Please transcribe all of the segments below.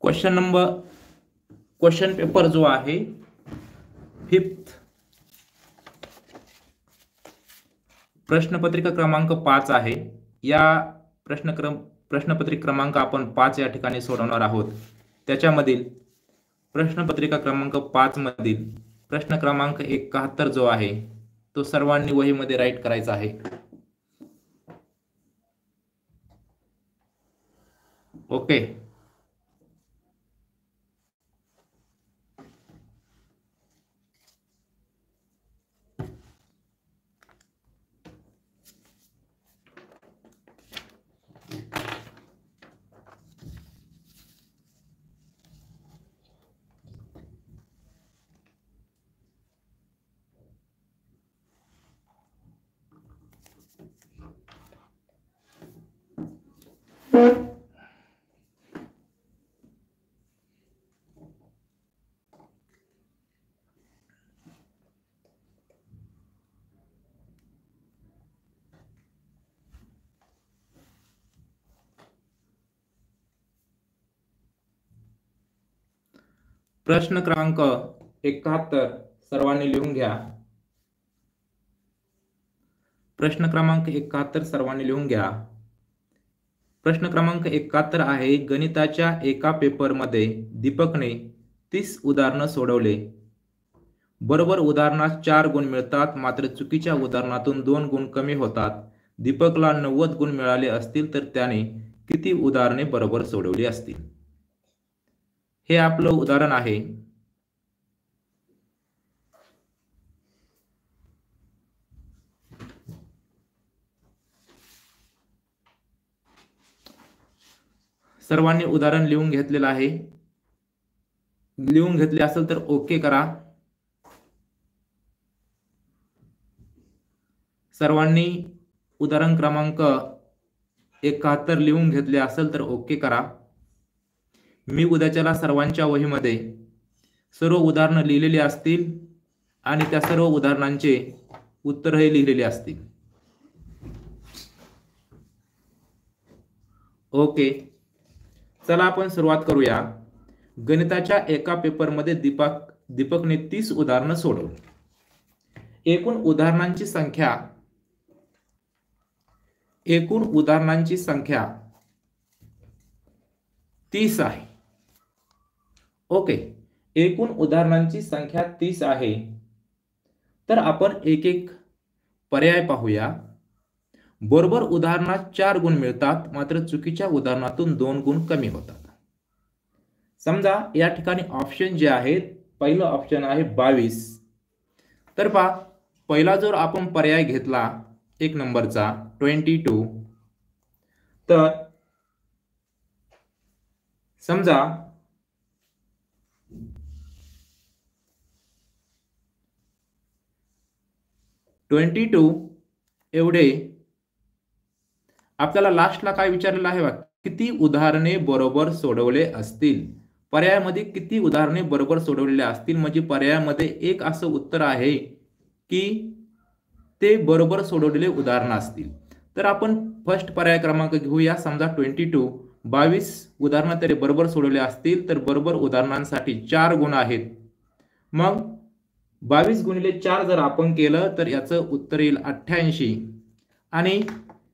Question paper जो आहे 5th प्रश्नपत्रिका क्रमांक 5 आहे। या प्रश्नपत्रिका क्रमांक आपण 5 या ठिकाणी सोडवणार आहोत। त्याच्यामधील प्रश्नपत्रिका क्रमांक 5 मधील प्रश्न क्रमांक 71 जो आहे तो सर्वांनी वहीमध्ये राईट करायचा आहे। ओके, प्रश्न क्रमांक 71 सर्वांनी लिहून घ्या। प्रश्न क्रमांक 71 सर्वांनी लिहून घ्या। प्रश्न क्रमांक 71 आहे, गणिताच्या एका पेपरमध्ये दीपकने 30 उदाहरणं सोडवले। बरोबर उदाहरणास 4 गुण मिळतात, मात्र चुकीच्या उदाहरणातून 2 गुण कमी होतात। दीपकला 90 गुण मिळाले असतील तर त्याने किती उदाहरणे बरोबर सोडवली असतील? हे आपलं उदाहरण आहे। सर्वांनी उदाहरण लिहून घेतलेलं आहे। लिहून घेतले असेल तर ओके करा। सर्वांनी उदाहरण क्रमांक 71 लिहून घेतले असेल तर ओके करा। मी उद्याच्याला सर्वांच्या वहीमध्ये सर्व उदाहरणं लिहिलेली असतील आणि त्या सर्व उदाहरणांचे उत्तरही लिहिलेले असतील। ओके, चला आपण सुरुवात करूया। गणिताच्या एका पेपरमध्ये दीपकने 30 उदाहरणं सोडवली। एकूण उदाहरणांची संख्या 30 आहे। ओके, एकूण उदाहरणांची संख्या 30 आहे। तर आपण एक एक पर्याय पाहूया। बरोबर उदाहरणात 4 गुण मिळतात, मात्र चुकीच्या उदाहरणातून 2 गुण कमी होतात। समजा या ठिकाणी ऑप्शन जे आहेत, पहिलं ऑप्शन आहे 22। तर पहा, पहिला जर आपण पर्याय घेतला 1 नंबरचा 22, तर समजा एवढे आपल्याला लास्टला काय विचारलेलं आहे, किती उदाहरणे बरोबर सोडवले असतील? पर्यायामध्ये किती उदाहरणे बरोबर सोडवलेले असतील, म्हणजे पर्यायामध्ये एक असं उत्तर आहे की ते बरोबर सोडवलेले उदाहरण असतील। तर आपण फर्स्ट पर्याय क्रमांक घेऊया। समजा 22 उदाहरणं तरी बरोबर सोडवले असतील तर बरोबर उदाहरणांसाठी 4 गुण आहेत। मग 22 गुणिले 4 जर आपण केलं तर याचं उत्तर येईल 88। आणि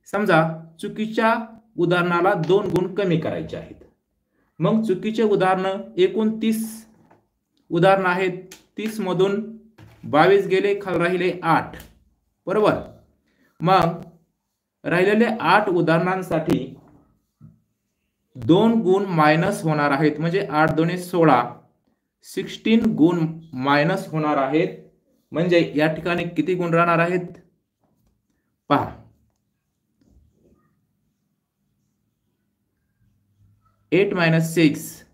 समजा चुकीच्या उदाहरणाला 2 गुण कमी करायचे आहेत। मग चुकीचे उदाहरण एकूण 30 उदाहरण आहेत। 30 मधून 22 गेले, खाली राहिले 8, बरोबर। मग राहिलेले 8 उदाहरणांसाठी 2 गुण मायनस होणार आहेत, म्हणजे 8 दुणे 16, 16 गुण मायनस होणार आहेत। म्हणजे या ठिकाणी किती गुण राहणार आहेत पहा, 8 - 6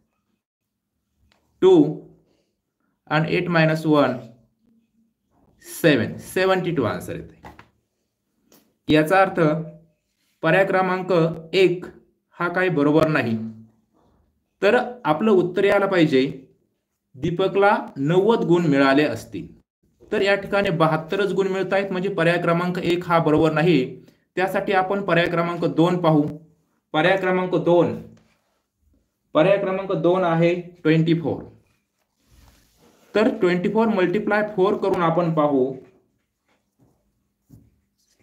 2 आणि 8 - 1 7, 72 आन्सर येते। याचा अर्थ पर्याय क्रमांक 1 हा काही बरोबर नाही। तर आपलं उत्तर यायला पाहिजे दीपकला 90 गुण मिळाले असतील। तर या ठिकाणी 72च गुण मिळत आहेत, म्हणजे पर्याय क्रमांक 1 हा बरोबर नाही। त्यासाठी आपण पर्याय क्रमांक 2 पाहू। पर्याय क्रमांक 2 पर्याय क्रमांक 2 आहे 24. तर 24 मल्टिप्लाय 4 करून आपण पाहू.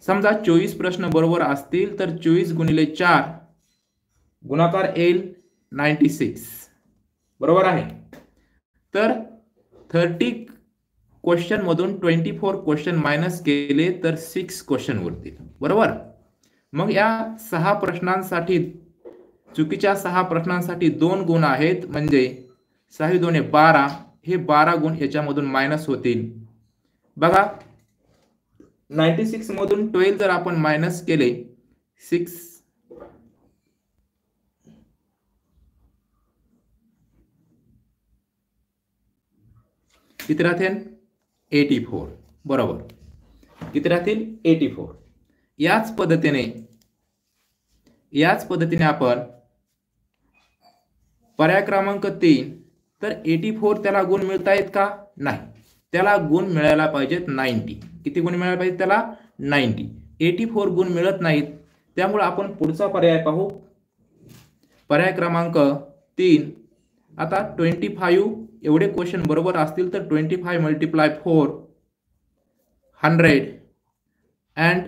समजा 24 प्रश्न बरोबर असतील तर 24 गुणिले 4 गुणाकार येईल 96. बरोबर आहे. तर 30 क्वेश्चन मधून 24 क्वेश्चन मायनस केले तर 6 क्वेश्चन उरतील. बरोबर. मग या 6 प्रश्नांसाठी, चुकीच्या 6 प्रश्नांसाठी 2 गुण आहेत, म्हणजे 6 2 12. हे 12 गुण याच्यामधून मायनस होतील. बघा 96 मधून 12 जर आपण मायनस केले 6 किती राहतील 84. बरोबर. किती राहतील 84. याच पद्धतीने आपण पर्याय क्रमांक 3. तर 84 त्याला गुण मिळता आहेत का? नाही. त्याला गुण मिळायला पाहिजेत 90. किती गुण मिळायला पाहिजेत त्याला? 90. 84 गुण मिळत नाहीत. त्यामुळे आपण पुढचा पर्याय पाहू. पर्याय क्रमांक 3. आता 25 एवढे क्वेश्चन बरोबर असतील तर 25 मल्टिप्लाय 4 100 अँड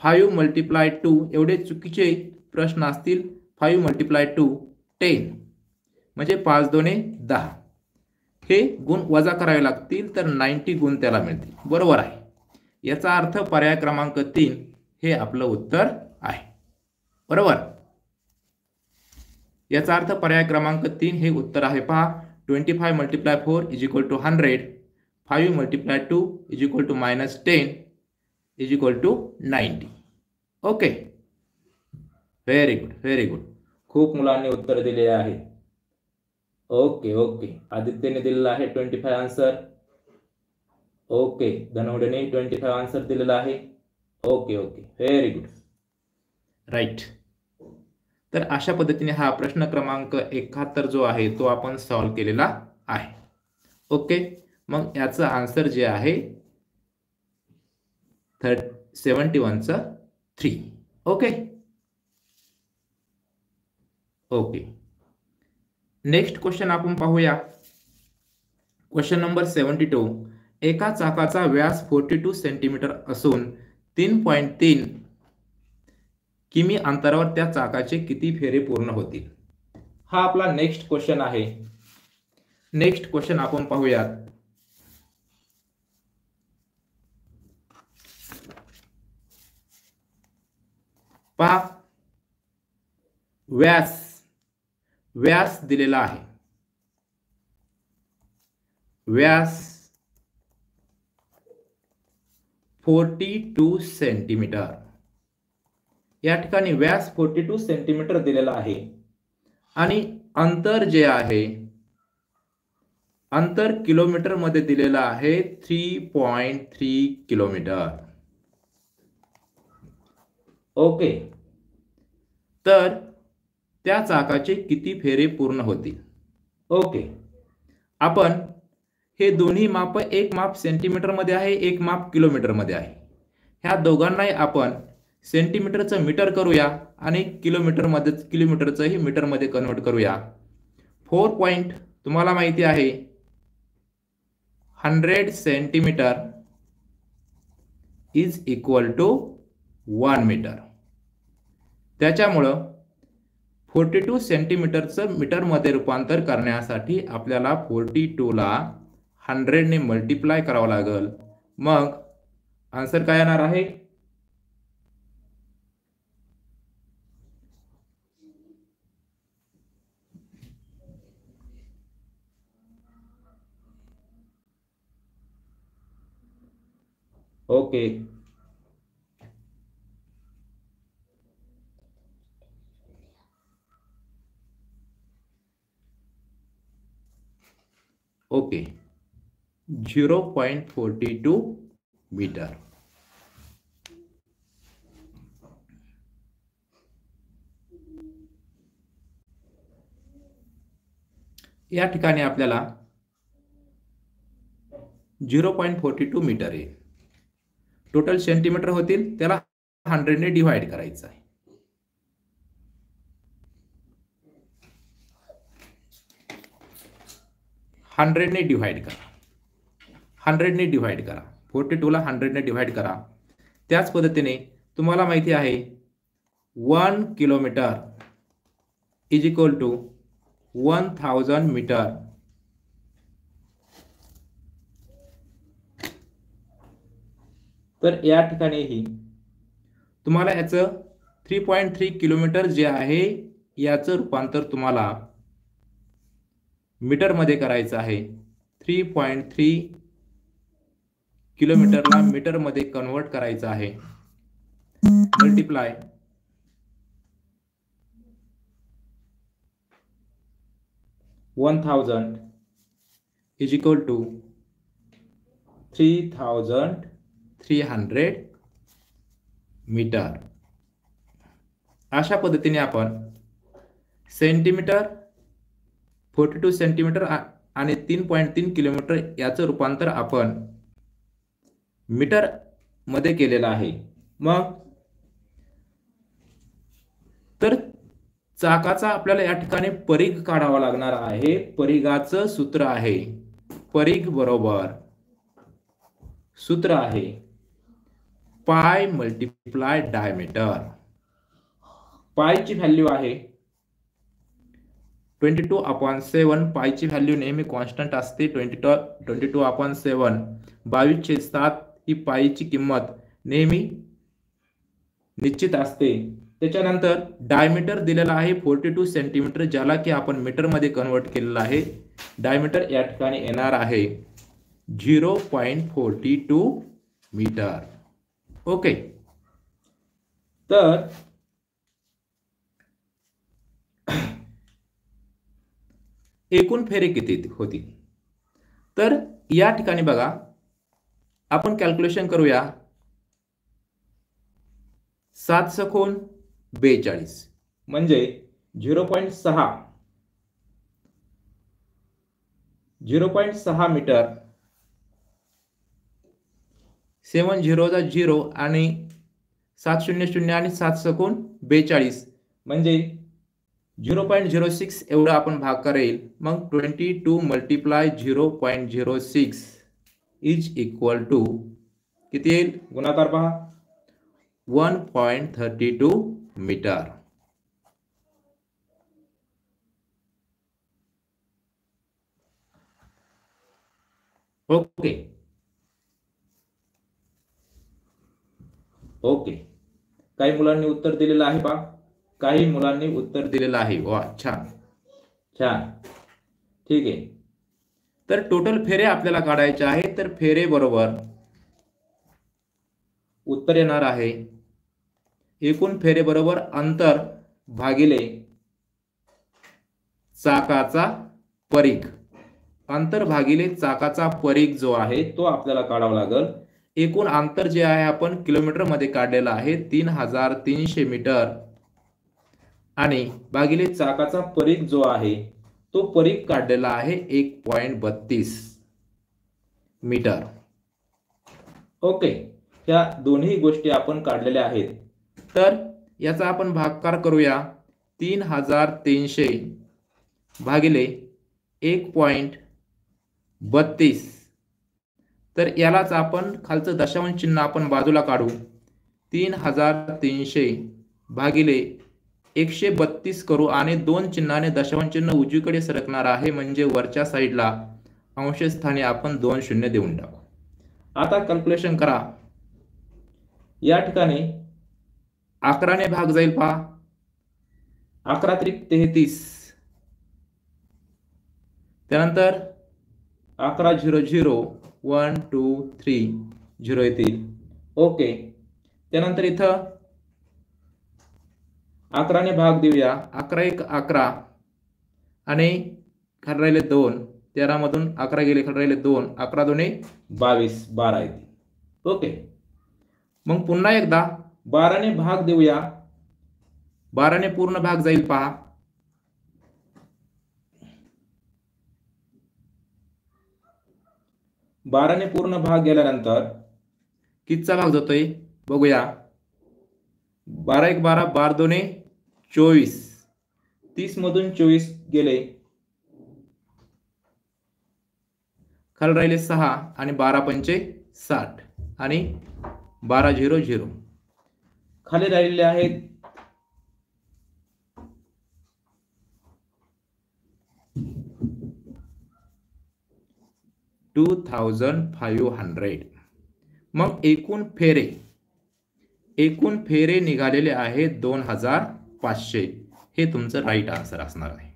5 मल्टिप्लाय 2 एवढे चुकीचे प्रश्न असतील. 5 मल्टिप्लाय 2 10 म्हणजे 5 2 10. हे गुण वजा करावे लागतील तर 90 गुण त्याला मिळतील. बरोबर आहे. याचा अर्थ पर्याय क्रमांक 3 हे आपलं उत्तर आहे. बरोबर. याचा अर्थ पर्याय क्रमांक 3 हे उत्तर आहे. पहा 25 multiply 4 is equal to 100. 5 multiply 2 is equal to -10 is equal to 90. Okay. Very good, very good. खूप मुलांनी उत्तर दिले आहे. Okay okay. आदित्यने दिलेला आहे 25 आन्सर. ओके. धनवडेने 25 आन्सर दिलेला आहे. Okay okay. Very good. Right. तर अशा पद्धतीने हा प्रश्न क्रमांक 71 जो आहे तो आपण सॉल्व केलेला आहे. ओके. मग याचं आन्सर जे आहे 71चं 3. Okay okay. नेक्स्ट क्वेश्चन आपण पाहूया. Question number 72. एका चाकाचा व्यास 42 सेंटीमीटर असून 3.3 किमी अंतरावर त्या चाकाचे किती फेरे पूर्ण होतील? हा आपला नेक्स्ट क्वेश्चन आहे. नेक्स्ट क्वेश्चन आपण पाहूयात. पहा व्यास दिलेला आहे. व्यास 42 सेंटीमीटर. या ठिकाणी व्यास 42 सेंटीमीटर दिलेला आहे आणि अंतर जे आहे, अंतर किलोमीटर मध्ये दिलेला आहे 3.3 किलोमीटर. ओके. तर त्या चाकाचे किती फेरे पूर्ण होतील? ओके. आपण हे दोन्ही माप, एक माप सेंटीमीटर मध्ये आहे, एक माप किलोमीटर मध्ये आहे. ह्या दोघांनाही आपण सेंटीमीटरचं मीटर करूया आणि किलोमीटरचंही मीटर मध्ये कन्वर्ट करूया. 4 पॉइंट तुम्हाला माहिती आहे 100 centimetre is equal to 1 metre. त्याच्यामुळं 42 सेंटीमीटरचं मीटर मध्ये रूपांतर करण्यासाठी आपल्याला 42 ला 100 ने मल्टिप्लाय करावं लागेल. मग आन्सर काय येणार आहे? ओके. ओके. 0.42 मीटर. या ठिकाणी आपल्याला 0.42 मीटर आहे. टोटल सेंटीमीटर होतील, त्याला 100 ने डिवाइड करायचं आहे. 100 ने डिवाइड करा, 100 ने डिवाइड करा, 42ला 100 ने डिवाइड करा. त्याच पद्धतीने तुम्हाला माहिती आहे 1 kilometre is equal to 1000 metre. तर या ठिकाणीही तुम्हाला याचं 3.3 किलोमीटर जे आहे याचं रूपांतर तुम्हाला मीटर मध्ये करायचं आहे. 3.3 किलोमीटरला मीटर मध्ये कन्वर्ट करायचं आहे. Multiply 1000 is equal to 3300 metre. अशा पद्धतीने आपण सेंटीमीटर, 42 सेंटीमीटर आणि 3.3 किलोमीटर याचं रूपांतर आपण मीटर मध्ये केलेलं आहे. मग तर चाकाचा आपल्याला या ठिकाणी परिघ काढावा लागणार आहे. परिघाचं सूत्र आहे, परिघ बरोबर सूत्र आहे पाय मल्टिप्लाय डायमीटर. पायची व्हॅल्यू आहे 22/7. पायची व्हॅल्यू नेहमी कॉन्स्टंट असते. 22/7 22/7 ही पायची किंमत नेहमी निश्चित असते. त्याच्यानंतर डायमीटर दिलेला आहे 42 सेंटीमीटर, ज्याला की आपण मीटर मध्ये कन्वर्ट केलेला आहे. डायमीटर या ठिकाणी येणार आहे 0.42 मीटर. ओके. तर एकूण फेरे किती होतील? तर या ठिकाणी बघा आपण कॅल्क्युलेशन करूया. 7×42 म्हणजे 0.6 मीटर. 7 0 0 आणि 7 0 0 आणि 7×42 म्हणजे 0.06 एवढा आपण भाग करेल. मग 22 मल्टिप्लाय 0.06 इज इक्वल टू किती येईल? गुणाकार पहा, 1.32 मीटर. Okay okay. काही मुलांनी उत्तर दिलेलं आहे पहा, काही मुलांनी उत्तर दिलेलं आहे. वा, छान छान. ठीक आहे. तर टोटल फेरे आपल्याला काढायचे आहे. तर फेरे बरोबर उत्तर येणार आहे एकूण फेरे बरोबर अंतर भागिले चाकाचा परिघ. अंतर भागिले चाकाचा परिघ जो आहे तो आपल्याला काढावा लागेल. एकूण अंतर जे आहे आपण किलोमीटर मध्ये काढलेलं आहे 3300 मीटर आणि भागिले चाकाचा परिघ जो आहे तो परिघ काढलेला आहे 1.32 मीटर. ओके. ह्या दोन्ही गोष्टी आपण काढलेल्या आहेत. तर याचा आपण भागाकार करूया. 3300 भागिले 1.32. तर यालाच आपण खालचं दशांश चिन्ह आपण बाजूला काढू. 3300 भागिले 132 करू आणि दोन चिन्हाने दशांश चिन्ह उजवीकडे सरकणार आहे, म्हणजे वरच्या साईडला अंश स्थानी आपण 2 शून्य देऊन टाकू. आता कॅल्क्युलेशन करा. या ठिकाणी 11 ने भाग जाईल पहा. 11 त्रिक 33. त्यानंतर 11 0 0 1 2 3 0 येतील. ओके. त्यानंतर इथं 11 ने भाग देऊया. 11 1 11 आणि खाली राहिले 2. 13 मधून 11 गेले, खाली राहिले 2. 11 2 22 12 येतील. ओके. मग पुन्हा एकदा 12 ने भाग देऊया. 12 ने पूर्ण भाग जाईल पहा. 12 ने पूर्ण भाग गेल्यानंतर कितीचा भाग जातोय बघूया. 12 1 12 12 2 24. 30 मधून 24 गेले. खाली राहिले 6 आणि 12 पंचे 60 आणि 12 0 0. खाली राहिलेले आहेत 2500. मग एकूण फेरे निघालेले आहेत 2500. हे तुमचं राईट आन्सर असणार आहे.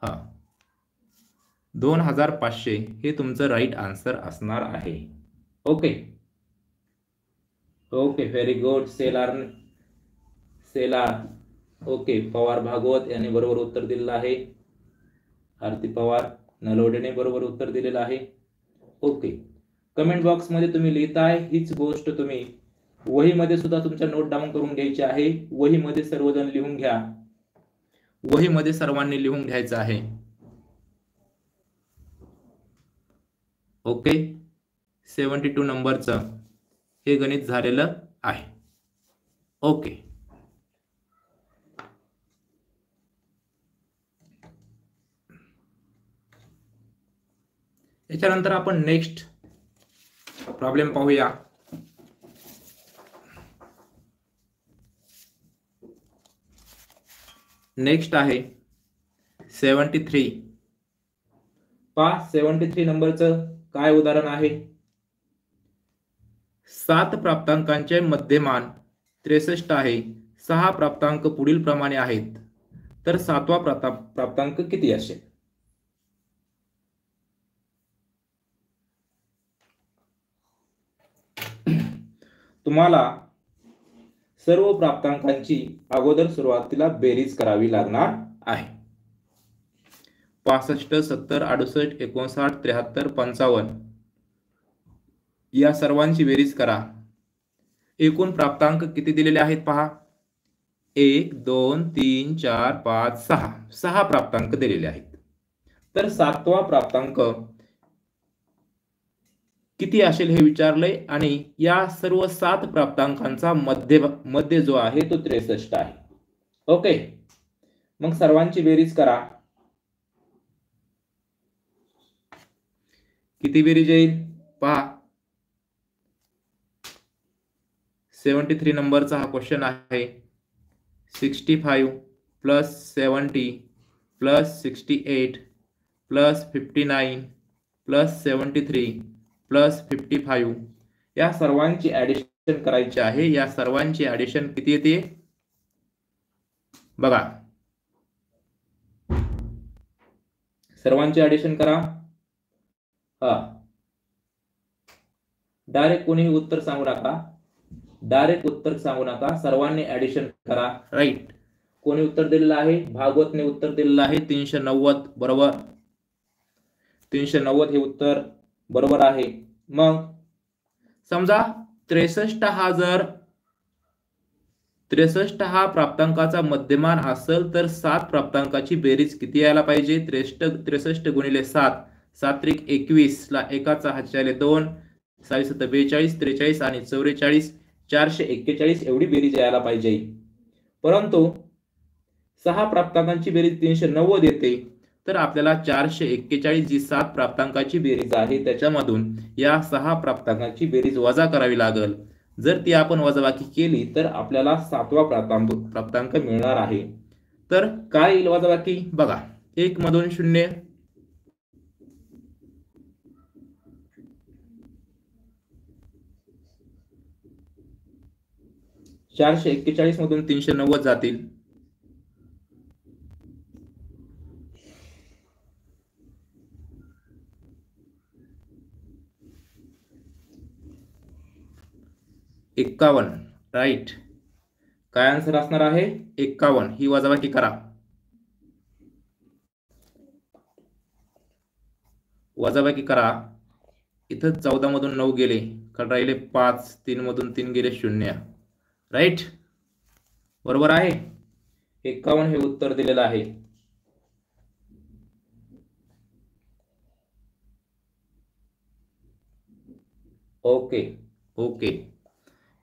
हा 2500 हे तुमचं राईट आन्सर असणार आहे. Okay okay, very good. सेलार ओके. पवार भागवत यांनी बरोबर उत्तर दिलेलं आहे. आरती पवार नलवडेने बरोबर उत्तर दिलेलं आहे. ओके, कमेंट बॉक्स मध्ये तुम्ही लिहिताय हीच गोष्ट तुम्ही वहीमध्ये सुद्धा तुमच्या नोट डाऊन करून घ्यायची आहे. वहीमध्ये सर्वजण लिहून घ्या. वहीमध्ये सर्वांनी लिहून घ्यायचं आहे. ओके, 72 नंबरचं हे गणित झालेलं आहे. ओके, याच्यानंतर आपण नेक्स्ट प्रॉब्लेम पाहूया. नेक्स्ट आहे 73. पहा 73 नंबरचं काय उदाहरण आहे. 7 प्राप्तांकांचे मध्यमान 63 आहे. 6 प्राप्तांक पुढील प्रमाणे आहेत, तर 7वा प्राप्तांक किती असेल. तुम्हाला सर्व प्राप्तांकांची अगोदर सुरुवातीला बेरीज करावी लागणार आहे. 65 70 68 59 73 55 या सर्वांची बेरीज करा. एकूण प्राप्तांक किती दिलेले आहेत पहा. 1 2 3 4 5 6. 6 प्राप्तांक दिलेले आहेत. तर 7वा प्राप्तांक किती असेल हे विचारलंय आणि या सर्व 7 प्राप्तांकांचा मध्य जो आहे तो 63 आहे. ओके, मग सर्वांची बेरीज करा. किती बेरीज येईल पहा. 73 नंबरचा हा क्वेश्चन आहे. 65 plus 70 plus 68 plus 59 plus 73 plus 55 या सर्वांची ऍडिशन करायची आहे. या सर्वांची ऍडिशन किती येते बघा. सर्वांची ऍडिशन करा. हा डायरेक्ट कोणीही उत्तर सांगू नका. डायरेक्ट उत्तर सांगू नका. सर्वांनी ऍडिशन करा. राईट. कोणी उत्तर दिलेलं आहे. भागवतने उत्तर दिलेलं आहे 390. बरोबर, 390 हे उत्तर बरोबर आहे. मग समजा 63 हा प्राप्तांकाचा मध्यमान असेल तर 7 प्राप्तांकाची बेरीज किती यायला पाहिजे. 63 गुणिले 7 7 त्रिक 21 ला एकाचा हातच्याले 2 27 42 43 आणि 44 441 एवढी बेरीज यायला पाहिजे. परंतु 6 प्राप्तांकांची बेरीज 390 येते. तर आपल्याला 441 जी 7 प्राप्तांकाची बेरीज आहे त्याच्यामधून या 6 प्राप्तांकाची बेरीज वजा करावी लागेल. जर ती आपण वजाबाकी केली तर आपल्याला 7वा प्राप्तांक मिळणार आहे. तर काय येईल वजाबाकी बघा. 1 मधून 0 441 मधून 390 जातील. एक्कावन. राईट. काय आन्सर असणार आहे 51. ही वजाबाकी करा. वजाबाकी करा. इथं 14 मधून 9 गेले, खाली राहिले 5, 3 मधून 3 गेले 0. राईट, बरोबर आहे. 51 हे उत्तर दिलेलं आहे. Okay okay.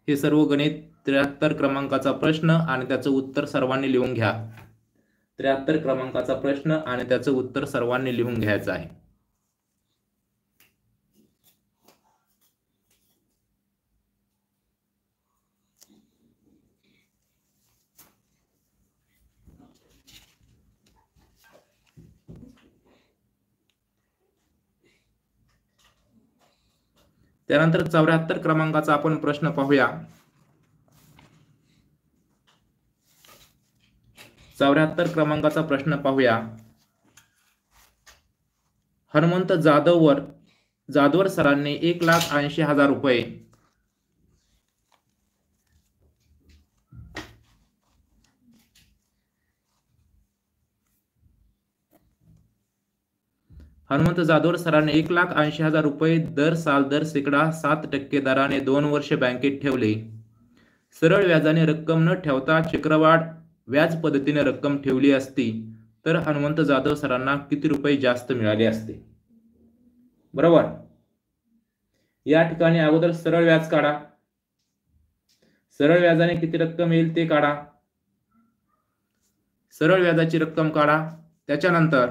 हे सर्व गणित 73 क्रमांकाचा प्रश्न आणि त्याचं उत्तर सर्वांनी लिहून घ्या. 73 क्रमांकाचा प्रश्न आणि त्याचं उत्तर सर्वांनी लिहून घ्यायचं आहे. त्यानंतर 74 क्रमांकाचा आपण प्रश्न पाहूया. 74 क्रमांकाचा प्रश्न पाहूया. हनुमंत जाधवर सरांनी 1,80,000 रुपये हनुमंत जाधवर सरांनी 1,80,000 रुपये दर साल दर शेकडा 7% दराने 2 वर्ष बँकेत ठेवले. सरळ व्याजाने रक्कम न ठेवता चक्रवाढ व्याज पद्धतीने रक्कम ठेवली असती तर हनुमंत जाधव सरांना किती रुपये जास्त मिळाले असते? बरोबर. या ठिकाणी अगोदर सरळ व्याज काढा. सरळ व्याजाने किती रक्कम येईल ते काढा. सरळ व्याजाची रक्कम काढा. त्याच्यानंतर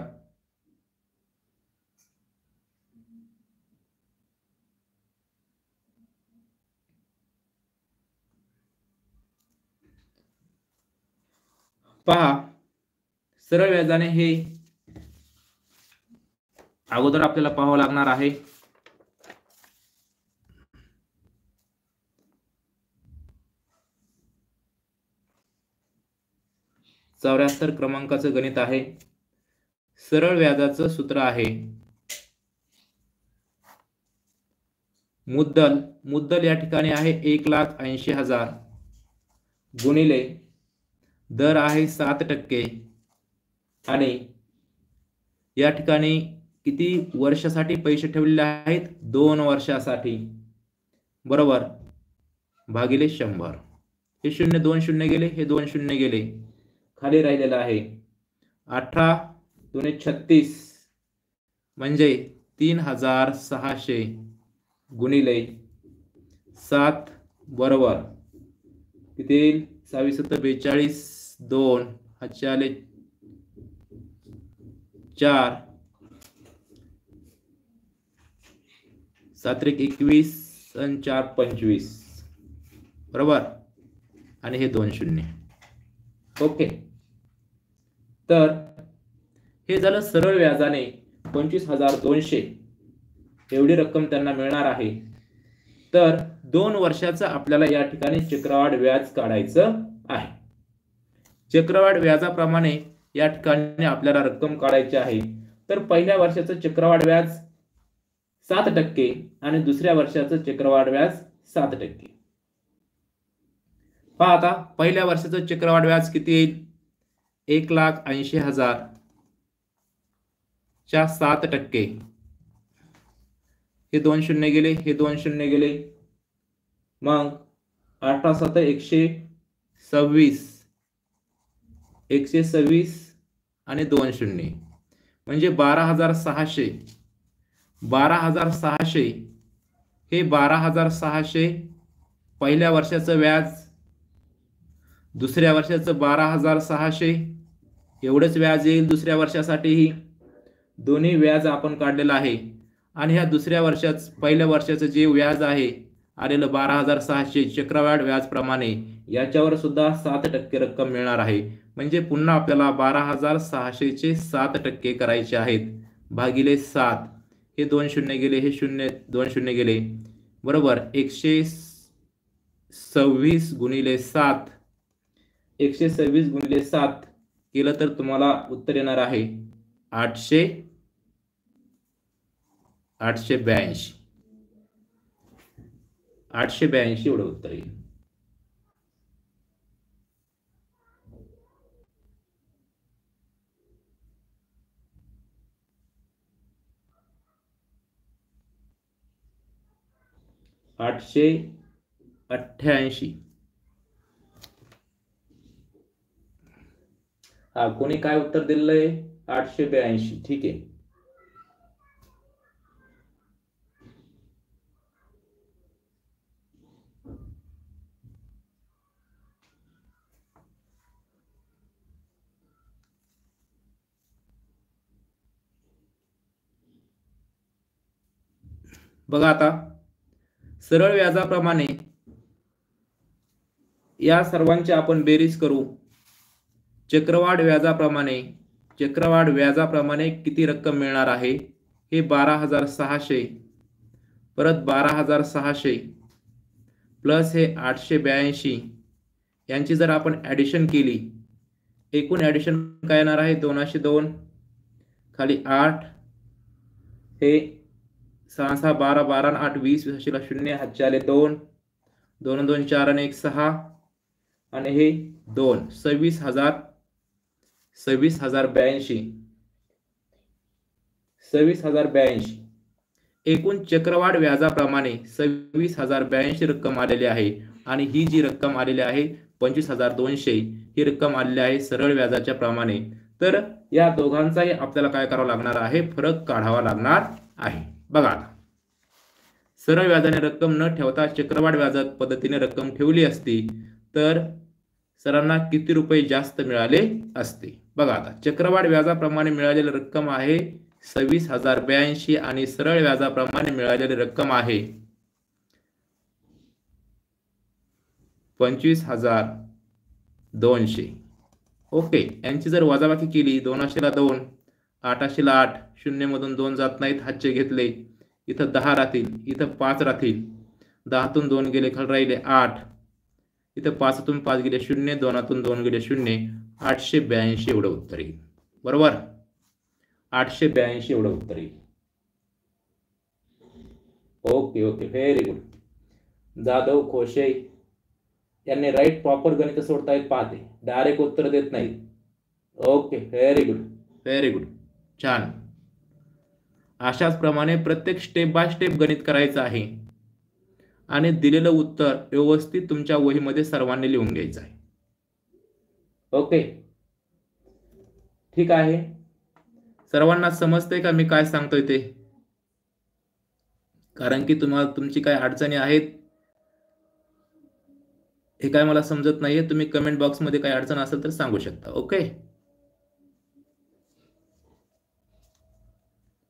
पहा, सरळ व्याजाने हे अगोदर आपल्याला पाहावं लागणार आहे. चौऱ्याहत्तर क्रमांकाचं गणित आहे. सरळ व्याजाचं सूत्र आहे मुद्दल या ठिकाणी आहे 1,80,000 गुणिले दर आहे 7% आणि या ठिकाणी किती वर्षासाठी पैसे ठेवलेले आहेत? 2 वर्षासाठी. बरोबर. भागिले 100. हे 0 2 0 गेले, हे 2 0 गेले, खाली राहिलेला आहे 18 दुणे 36 म्हणजे 3,600 गुणिले 7 बरोबर किती येईल? 27 2 हातचे आले 4 7 21 आणि 4 25 बरोबर आणि हे 2 0. ओके. तर हे झालं सरळ व्याजाने 25,200 एवढी रक्कम त्यांना मिळणार आहे. तर 2 वर्षाचं आपल्याला या ठिकाणी चक्रवाढ व्याज काढायचं आहे. चक्रवाढ व्याजाप्रमाणे या ठिकाणी आपल्याला रक्कम काढायची आहे. तर पहिल्या वर्षाचं चक्रवाढ व्याज 7% आणि दुसऱ्या वर्षाचं चक्रवाढ व्याज 7%. पहा आता पहिल्या वर्षाचं चक्रवाढ व्याज किती येईल? 1,80,000 च्या 7%. हे 2 0 गेले, हे 2 0 गेले, मग 18 7 126 126 आणि 2 0 म्हणजे 12,600. 12,600 हे 12,600 पहिल्या वर्षाचं व्याज, दुसऱ्या वर्षाचं 12,600 एवढंच व्याज येईल दुसऱ्या वर्षासाठीही. दोन्ही व्याज आपण काढलेलं आहे आणि ह्या दुसऱ्या वर्षाचं पहिल्या वर्षाचं जे व्याज आहे आलेलं 12,600 चक्रवाढ व्याजप्रमाणे याच्यावर सुद्धा 7% रक्कम मिळणार आहे. म्हणजे पुन्हा आपल्याला 12,600 चे 7% करायचे आहेत भागिले 7. हे 2 0 गेले, हे 2 0 गेले, बरोबर 126 गुणिले 7. 126 गुणिले 7 केलं तर तुम्हाला उत्तर येणार आहे 882. 882 एवढं उत्तर येईल. आठशे 88. हा कोणी काय उत्तर दिलंय? 882. ठीक आहे. बघा आता सरळ व्याजाप्रमाणे या सर्वांची आपण बेरीज करू. चक्रवाढ व्याजाप्रमाणे किती रक्कम मिळणार आहे? हे 12,600 परत 12,600 प्लस हे 882 यांची जर आपण ॲडिशन केली, एकूण ॲडिशन काय येणार आहे 202 खाली 8 हे 6 6 12 12 8 20 20 0 हातचे आले 2 2 2 4 आणि 1 6 आणि हे 2 26,082 26,082 एकूण चक्रवाढ व्याजाप्रमाणे 26,082 रक्कम आलेली आहे आणि ही जी रक्कम आलेली आहे 25,200 ही रक्कम आलेली आहे सरळ व्याजाच्या प्रमाणे. तर या दोघांचाही आपल्याला काय करावं लागणार आहे, फरक काढावा लागणार आहे. बघा आता सरळ व्याजाने रक्कम न ठेवता चक्रवाढ व्याज पद्धतीने रक्कम ठेवली असती तर सरांना किती रुपये जास्त मिळाले असते. बघा आता चक्रवाढ व्याजाप्रमाणे मिळालेली रक्कम आहे 26,082 आणि सरळ व्याजाप्रमाणे मिळालेली रक्कम आहे 25,200. ओके, यांची जर वजाबाकी केली 200ला 2 800ला 8 0 मधून 2 जात नाहीत, हातचे घेतले, इथं 10 राहतील, इथं 5 राहतील, 10तून 2 गेले खाली राहिले 8, इथं 5तून 5 गेले 0, 2तून 2 गेले 0, 882 एवढं उत्तर येईल. बरोबर, 882 एवढं उत्तर येईल. Okay okay, very good. Jadhav Khoshe यांनी राईट प्रॉपर गणित सोडतायत पाहते, डायरेक्ट उत्तर देत नाहीत. Okay, very good very good, छान. अशाच प्रमाणे प्रत्येक स्टेप बाय स्टेप गणित करायचं आहे आणि दिलेलं उत्तर व्यवस्थित तुमच्या वहीमध्ये सर्वांनी लिहून घ्यायचं आहे. ओके, ठीक आहे. सर्वांना समजतंय का मी काय सांगतोय ते? कारण की तुम्हाला तुमची काय अडचणी आहेत हे काय मला समजत नाहीये. तुम्ही कमेंट बॉक्स मध्ये काही अडचण असेल तर सांगू शकता. ओके,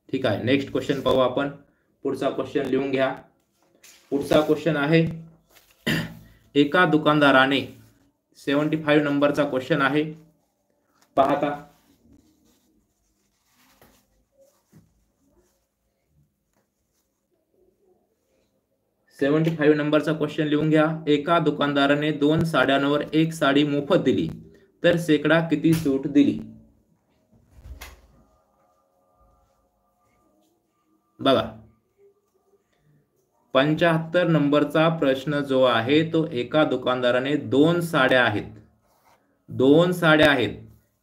ठीक आहे. नेक्स्ट क्वेश्चन पाहू आपण. पुढचा क्वेश्चन लिहून घ्या. पुढचा क्वेश्चन आहे एका दुकानदाराने 75 नंबरचा क्वेश्चन आहे. पाहता 75 नंबरचा क्वेश्चन लिहून घ्या. एका दुकानदाराने 2 साड्यांवर 1 साडी मोफत दिली तर शेकडा किती सूट दिली? बघा 75 नंबरचा प्रश्न जो आहे तो एका दुकानदाराने 2 साड्या आहेत, 2 साड्या आहेत,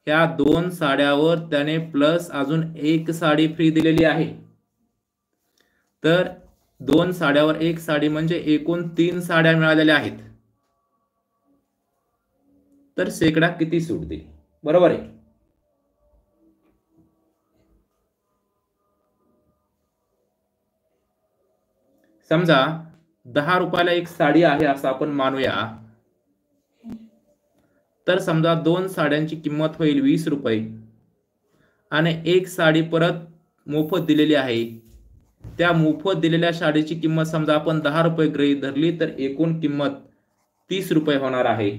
ह्या 2 साड्यावर त्याने प्लस अजून 1 साडी फ्री दिलेली आहे. तर 2 साड्यावर 1 साडी म्हणजे एकूण 3 साड्या मिळालेल्या आहेत. तर शेकडा किती सूट दिली? बरोबर आहे. समजा 10 रुपयाला एक साडी आहे असं आपण मानूया. तर समजा 2 साड्यांची किंमत होईल 20 रुपये आणि एक साडी परत मोफत दिलेली आहे. त्या मोफत दिलेल्या साडीची किंमत समजा आपण 10 रुपये गृहीत धरली तर एकूण किंमत 30 रुपये होणार आहे.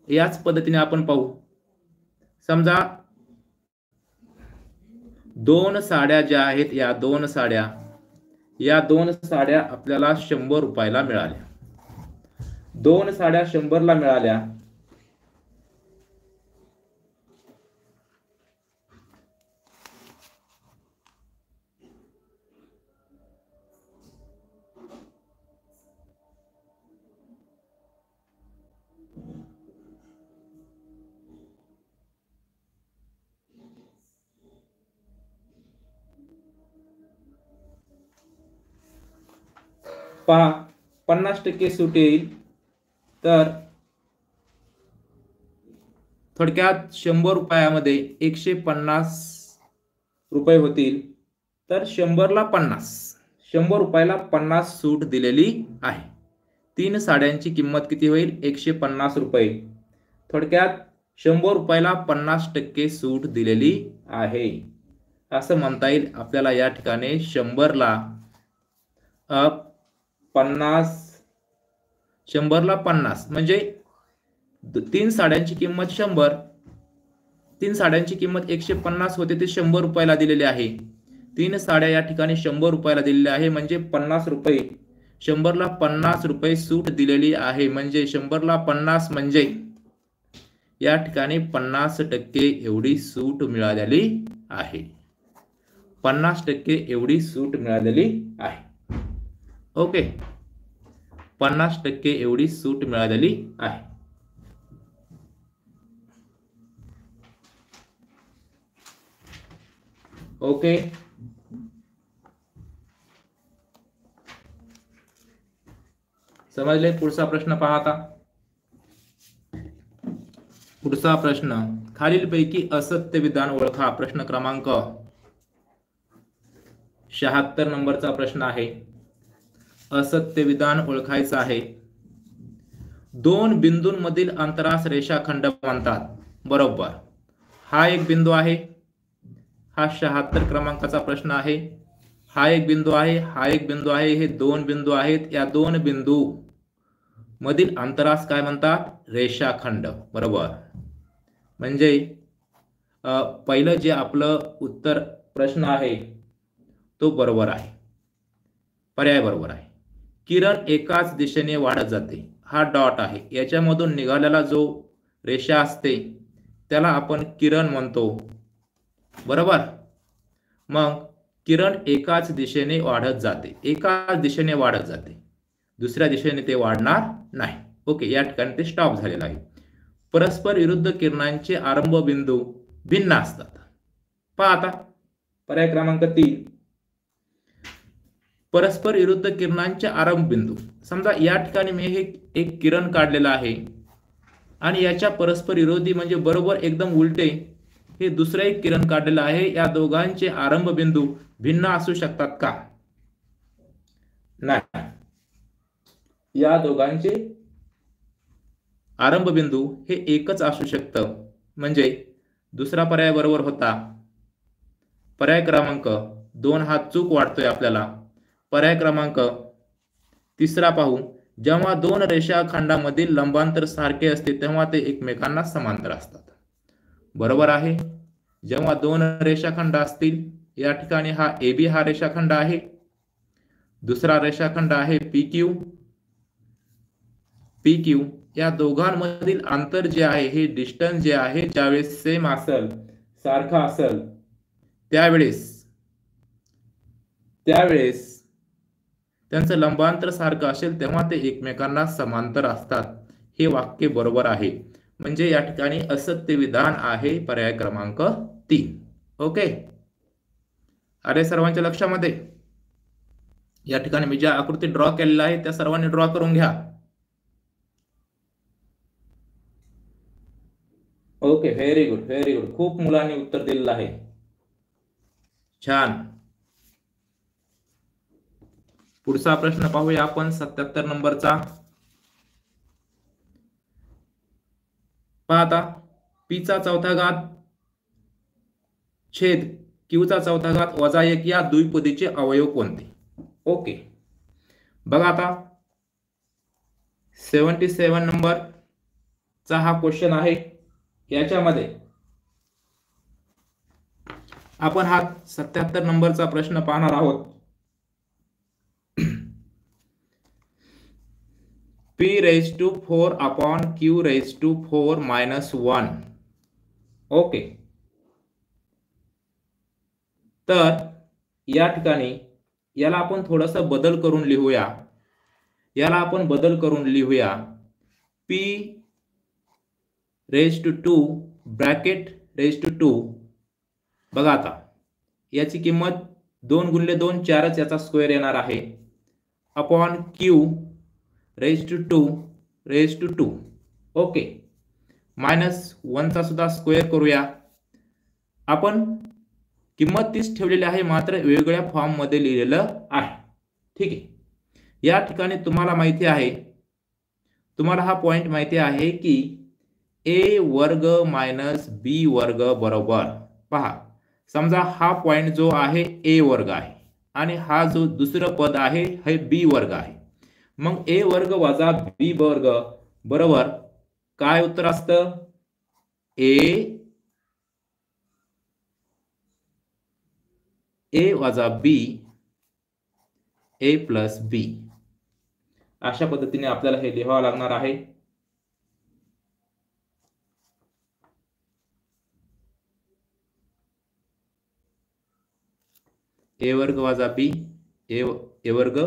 याच पद्धतीने आपण पाहू. समजा 2 साड्या ज्या आहेत या 2 साड्या आपल्याला 100 रुपयाला मिळाल्या. 2 साड्या 100 ला मिळाल्या. पहा 50% सूट येईल. तर थोडक्यात 100 रुपयामध्ये 150 रुपये होतील. तर 100 ला 50, 100 रुपयाला 50 सूट दिलेली आहे. 3 साड्यांची किंमत किती होईल? 150 रुपये. थोडक्यात 100 रुपयाला 50% सूट दिलेली आहे असं म्हणता येईल आपल्याला. या ठिकाणी 100 ला 50 म्हणजे 3 साड्यांची किंमत 100 3 साड्यांची किंमत 150 होते ते 100 रुपयाला दिलेले आहे. 3 साड्या या ठिकाणी 100 रुपयाला दिलेल्या आहे म्हणजे 50 रुपये. 100 ला 50 रुपये सूट दिलेली आहे म्हणजे 100 ला 50 म्हणजे या ठिकाणी 50% एवढी सूट मिळालेली आहे. 50% एवढी सूट मिळालेली आहे. ओके, 50% एवढी सूट मिळालेली आहे. ओके, समजले? पुढचा प्रश्न पहा आता. पुढचा प्रश्न, खालीलपैकी असत्य विधान ओळखा. प्रश्न क्रमांक 76 नंबरचा प्रश्न आहे. असत्य विधान ओळखायचं आहे. 2 बिंदूंमधील अंतरास रेषाखंड म्हणतात. बरोबर. हा एक बिंदू आहे. हा 76 क्रमांकाचा प्रश्न आहे. हा एक बिंदू आहे, हा एक बिंदू आहे. हे 2 बिंदू आहेत. या 2 बिंदू मधील अंतरास काय म्हणतात? रेषाखंड. बरोबर. म्हणजे पहिलं जे आपलं उत्तर प्रश्न आहे तो बरोबर आहे. पर्याय बरोबर आहे. किरण एकाच दिशेने वाढत जाते. हा डॉट आहे. याच्यामधून निघालेला जो रेषा असते त्याला आपण किरण म्हणतो. बरोबर. मग किरण एकाच दिशेने वाढत जाते. एकाच दिशेने वाढत जाते. दुसऱ्या दिशेने ते वाढणार नाही. ओके, या ठिकाणी ते स्टॉप झालेलं आहे. परस्पर विरुद्ध किरणांचे आरंभ बिंदू भिन्न असतात. पहा आता पर्याय क्रमांक 3. परस्पर विरुद्ध किरणांचे आरंभ बिंदू. समजा या ठिकाणी मी हे एक किरण काढलेला आहे आणि याच्या परस्पर विरोधी म्हणजे बरोबर एकदम उलटे हे दुसरे एक किरण काढलेलं आहे. या दोघांचे आरंभ बिंदू भिन्न असू शकतात का? नाही. या दोघांचे आरंभ बिंदू हे एकच असू शकतं. म्हणजे दुसरा पर्याय बरोबर होता. पर्याय क्रमांक 2 हा चूक वाटतोय आपल्याला. पर्याय क्रमांक 3 पाहू. जेव्हा 2 रेषाखंडामधील लंबांतर सारखे असते तेव्हा ते एकमेकांना समांतर असतात. बरोबर आहे. जेव्हा 2 रेषाखंड असतील, या ठिकाणी हा AB हा रेषाखंड आहे. दुसरा रेषाखंड आहे PQ. PQ या दोघांमधील अंतर जे आहे हे डिस्टन्स जे आहे ज्यावेळेस सेम असेल, सारखा असेल, त्यावेळेस त्यांचं लंबांतर सारखं असेल तेव्हा ते एकमेकांना समांतर असतात. हे वाक्य बरोबर आहे. म्हणजे या ठिकाणी असत्य विधान आहे पर्याय क्रमांक 3. ओके, अरे सर्वांच्या लक्षामध्ये. या ठिकाणी मी ज्या आकृती ड्रॉ केलेल्या आहे त्या सर्वांनी ड्रॉ करून घ्या. Okay, very good, very good. खूप मुलांनी उत्तर दिलेलं आहे. छान. पुढचा प्रश्न पाहूया आपण 77 नंबरचा. पहा आता. P चा चौथा घात छेद Q चा चौथा घात वजा 1 या द्विपदीचे अवयव कोणते? ओके, बघा आता 77 नंबर चा हा क्वेश्चन आहे. याच्यामध्ये आपण हा 77 नंबरचा प्रश्न पाहणार आहोत. P⁴ upon Q⁴ -1. ओके, तर या ठिकाणी याला आपण थोडासा बदल करून लिहूया. P⁴ ब्रॅकेट ⁴ बघा आता याची किंमत 2 × 2 4च याचा स्क्वेअर येणार आहे. अपॉन Q⁴ ओके, -1 चा सुद्धा स्क्वेअर करूया. आपण किंमत तीच ठेवलेली आहे मात्र वेगवेगळ्या फॉर्म मध्ये लिहिलेलं आहे. ठीक आहे. या ठिकाणी तुम्हाला माहिती आहे, तुम्हाला हा पॉइंट माहिती आहे की a² - b² बरोबर. पहा, समजा हा पॉइंट जो आहे a² आहे आणि हा जो दुसरं पद आहे हे b² आहे. मग a² वजा b² बरोबर काय उत्तर असतं? a ए वजा बी ए प्लस बी, अशा पद्धतीने आपल्याला हे लिहावं लागणार आहे. ए वर्ग वजा बी ए वर्ग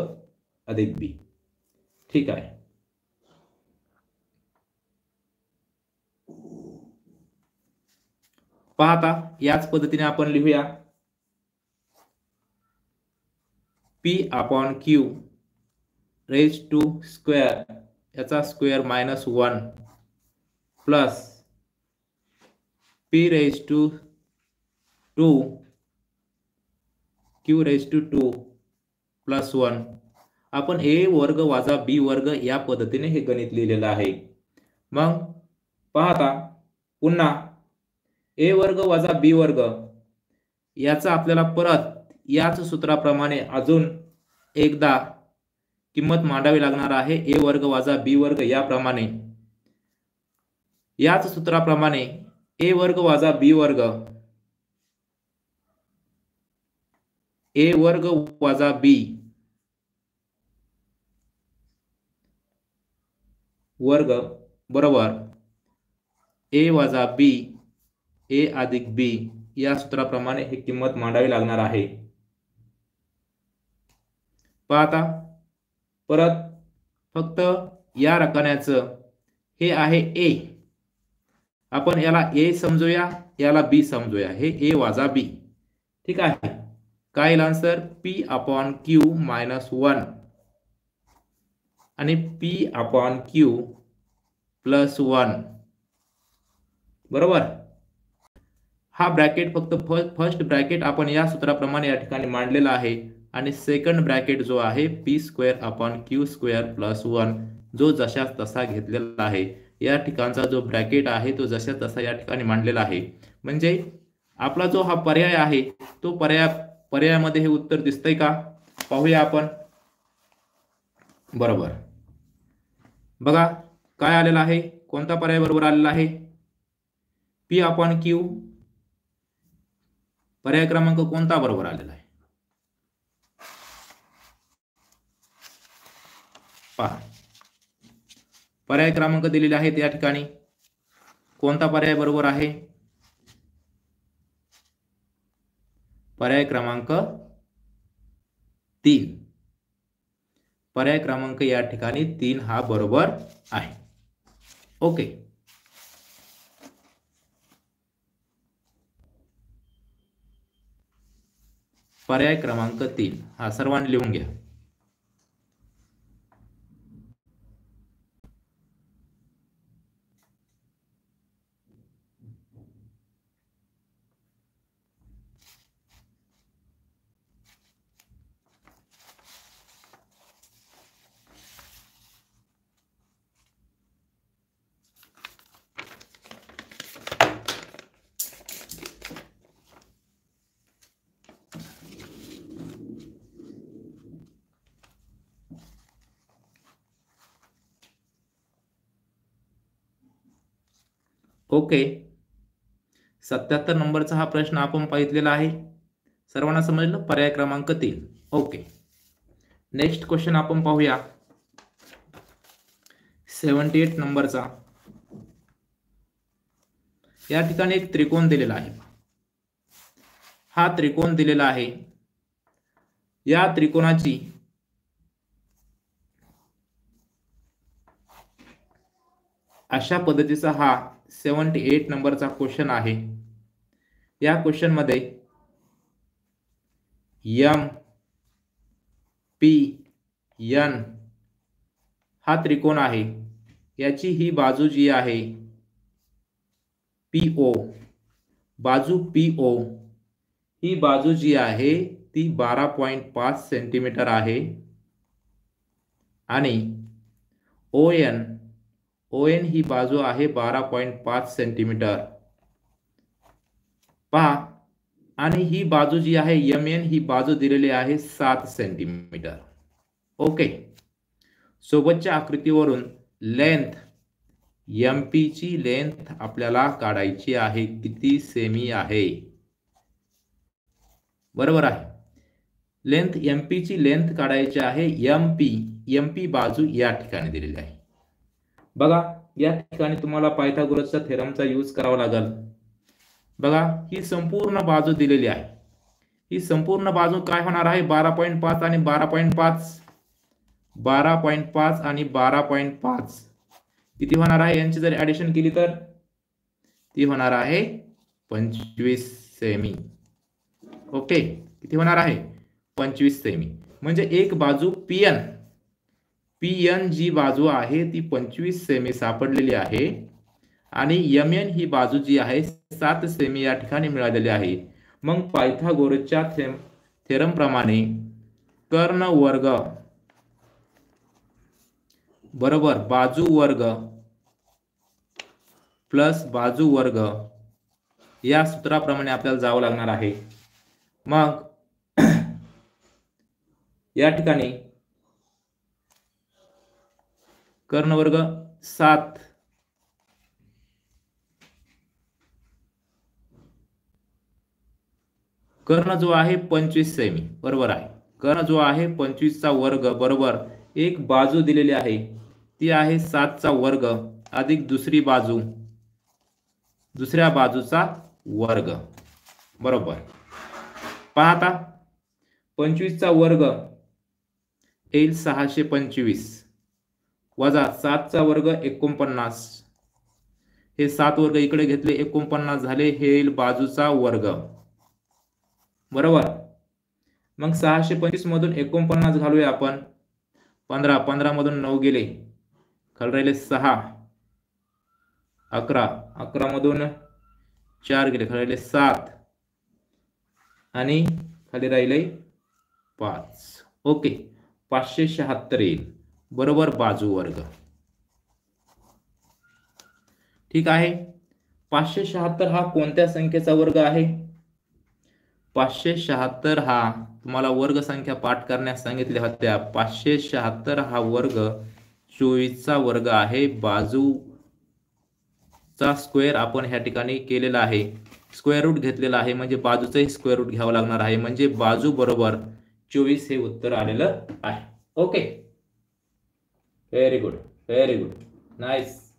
अधिक बी. ठीक आहे. पाहता याच पद्धतीने आपण लिहूया. P upon Q raise to square याचा square -1 plus P raise to 2 Q raise to 2 plus 1. आपण ए वर्ग वजा बी वर्ग या पद्धतीने हे गणित लिहिलेलं आहे. मग पाहता पुन्हा ए वर्ग वजा बी वर्ग याचा आपल्याला परत याच सूत्राप्रमाणे अजून एकदा किंमत मांडावी लागणार आहे. ए वर्ग वजा बी वर्ग याप्रमाणे याच सूत्राप्रमाणे ए वर्ग वजा बी वर्ग ए वर्ग वजा बी वर्ग बरोबर ए वजा बी ए अधिक बी या सूत्राप्रमाणे ही किंमत मांडावी लागणार आहे. पाहता परत फक्त या रकान्याचं हे आहे ए, आपण याला ए समजूया याला बी समजूया. हे ए वजा बी. ठीक आहे. काय येईल आन्सर? पी अपॉन क्यू -1 आणि पी अपॉन क्यू प्लस 1 बरोबर. हा ब्रॅकेट फक्त फर्स्ट ब्रॅकेट आपण या सूत्राप्रमाणे या ठिकाणी मांडलेला आहे आणि सेकंड ब्रॅकेट जो आहे P square upon Q square plus 1 जो जशा तसा घेतलेला आहे. या ठिकाणचा जो ब्रॅकेट आहे तो जशा तसा या ठिकाणी मांडलेला आहे. म्हणजे आपला जो हा पर्याय आहे तो पर्यायामध्ये हे उत्तर दिसतंय का पाहूया आपण. बरोबर. बघा काय आलेला आहे, कोणता पर्याय बरोबर आलेला आहे? पी अपॉन क्यू पर्याय क्रमांक कोणता बरोबर आलेला आहे पहा. पर्याय क्रमांक दिलेले आहेत या ठिकाणी. कोणता पर्याय बरोबर आहे? पर्याय क्रमांक 3. पर्याय क्रमांक या ठिकाणी 3 हा बरोबर आहे. ओके. पर्याय क्रमांक 3 हा सर्वांनी लिहून घ्या. ओके. 77 नंबरचा हा प्रश्न आपण पाहितलेला आहे. सर्वांना समजलं? पर्याय क्रमांक 3. ओके. नेक्स्ट क्वेश्चन आपण पाहूया 78 नंबरचा. या ठिकाणी एक त्रिकोण दिलेला आहे. हा त्रिकोण दिलेला आहे. या त्रिकोणाची अशा पद्धतीचा हा 78 नंबरचा क्वेश्चन आहे. या क्वेश्चन मध्ये एम पी एन हा त्रिकोण आहे. याची ही बाजू जी आहे पीओ, बाजू पीओ ही बाजू जी आहे ती 12.5 सेंटीमीटर आहे आणि ओएन ही बाजू आहे 12.5 सेंटीमीटर. पहा आणि ही बाजू जी आहे एमएन ही बाजू दिलेली आहे 7 सेंटीमीटर. ओके. सोबतच्या आकृतीवरून लेंथ एमपी ची लेंथ आपल्याला काढायची आहे. किती सेमी आहे? बरोबर आहे. लेंथ MP ची लेंथ काढायची आहे. MP बाजू या ठिकाणी दिलेली आहे. बघा या ठिकाणी तुम्हाला पायथागोरसचा थेरमचा यूज करावा लागेल. बघा ही संपूर्ण बाजू दिलेली आहे. ही संपूर्ण बाजू काय होणार आहे? 12.5 आणि 12.5, 12.5 आणि 12.5 किती होणार आहे? यांची जर ऍडिशन केली तर ती होणार आहे 25 सेमी. ओके, किती होणार आहे? 25 सेमी. म्हणजे एक बाजू PN जी बाजू आहे ती 25 सेमी सापडलेली आहे आणि MN ही बाजू जी आहे 7 सेमी या ठिकाणी मिळालेली आहे. मग पायथागोरसच्या थेरम प्रमाणे कर्ण वर्ग बरोबर बाजू वर्ग प्लस बाजू वर्ग या सूत्राप्रमाणे आपल्याला जावं लागणार आहे. मग या ठिकाणी कर्ण वर्ग 7 कर्ण जो आहे 25 सेमी बरोबर आहे. कर्ण जो आहे 25 चा वर्ग बरोबर एक बाजू दिलेली आहे ती आहे 7 चा वर्ग अधिक दुसरी बाजू दुसऱ्या बाजूचा वर्ग बरोबर. पाहता 25 चा वर्ग येईल 625 वजा 7 चा वर्ग 49. हे 7 वर्ग इकडे घेतले 49 झाले. हे येईल बाजूचा वर्ग बरोबर. मग 625 मधून 49 घालूया आपण. 15 मधून 9 गेले खाली राहिले 6. 11 मधून 4 गेले खाली राहिले 7 आणि खाली राहिले 5. ओके, 576 येईल बरोबर बाजू वर्ग. ठीक आहे. 576 हा कोणत्या संख्येचा वर्ग आहे? 576 हा तुम्हाला वर्ग संख्या पाठ करण्यास सांगितल्या होत्या. 576 हा वर्ग 24 चा वर्ग आहे. बाजूचा स्क्वेअर आपण ह्या ठिकाणी केलेला आहे. स्क्वेअर रूट घेतलेला आहे म्हणजे बाजूचाही स्क्वेअर रूट घ्यावा लागणार आहे. म्हणजे बाजू बरोबर 24 हे उत्तर आलेलं आहे. Okay, very good, very good, nice,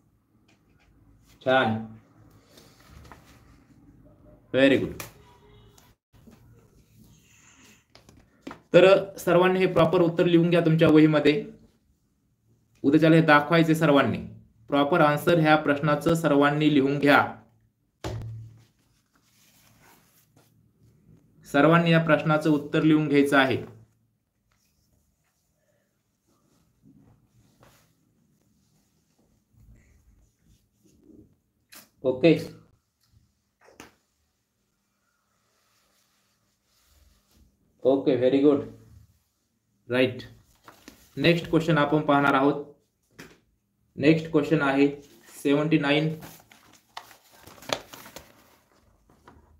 छान, व्हेरी गुड. तर सर्वांनी हे प्रॉपर उत्तर लिहून घ्या तुमच्या वहीमध्ये. उद्याच्याला हे दाखवायचे सर्वांनी. प्रॉपर आन्सर ह्या प्रश्नाचं सर्वांनी लिहून घ्या. सर्वांनी या प्रश्नाचं उत्तर लिहून घ्यायचं आहे. Okay, okay, very good, right. Next question आपण पाहणार आहोत. नेक्स्ट क्वेश्चन आहे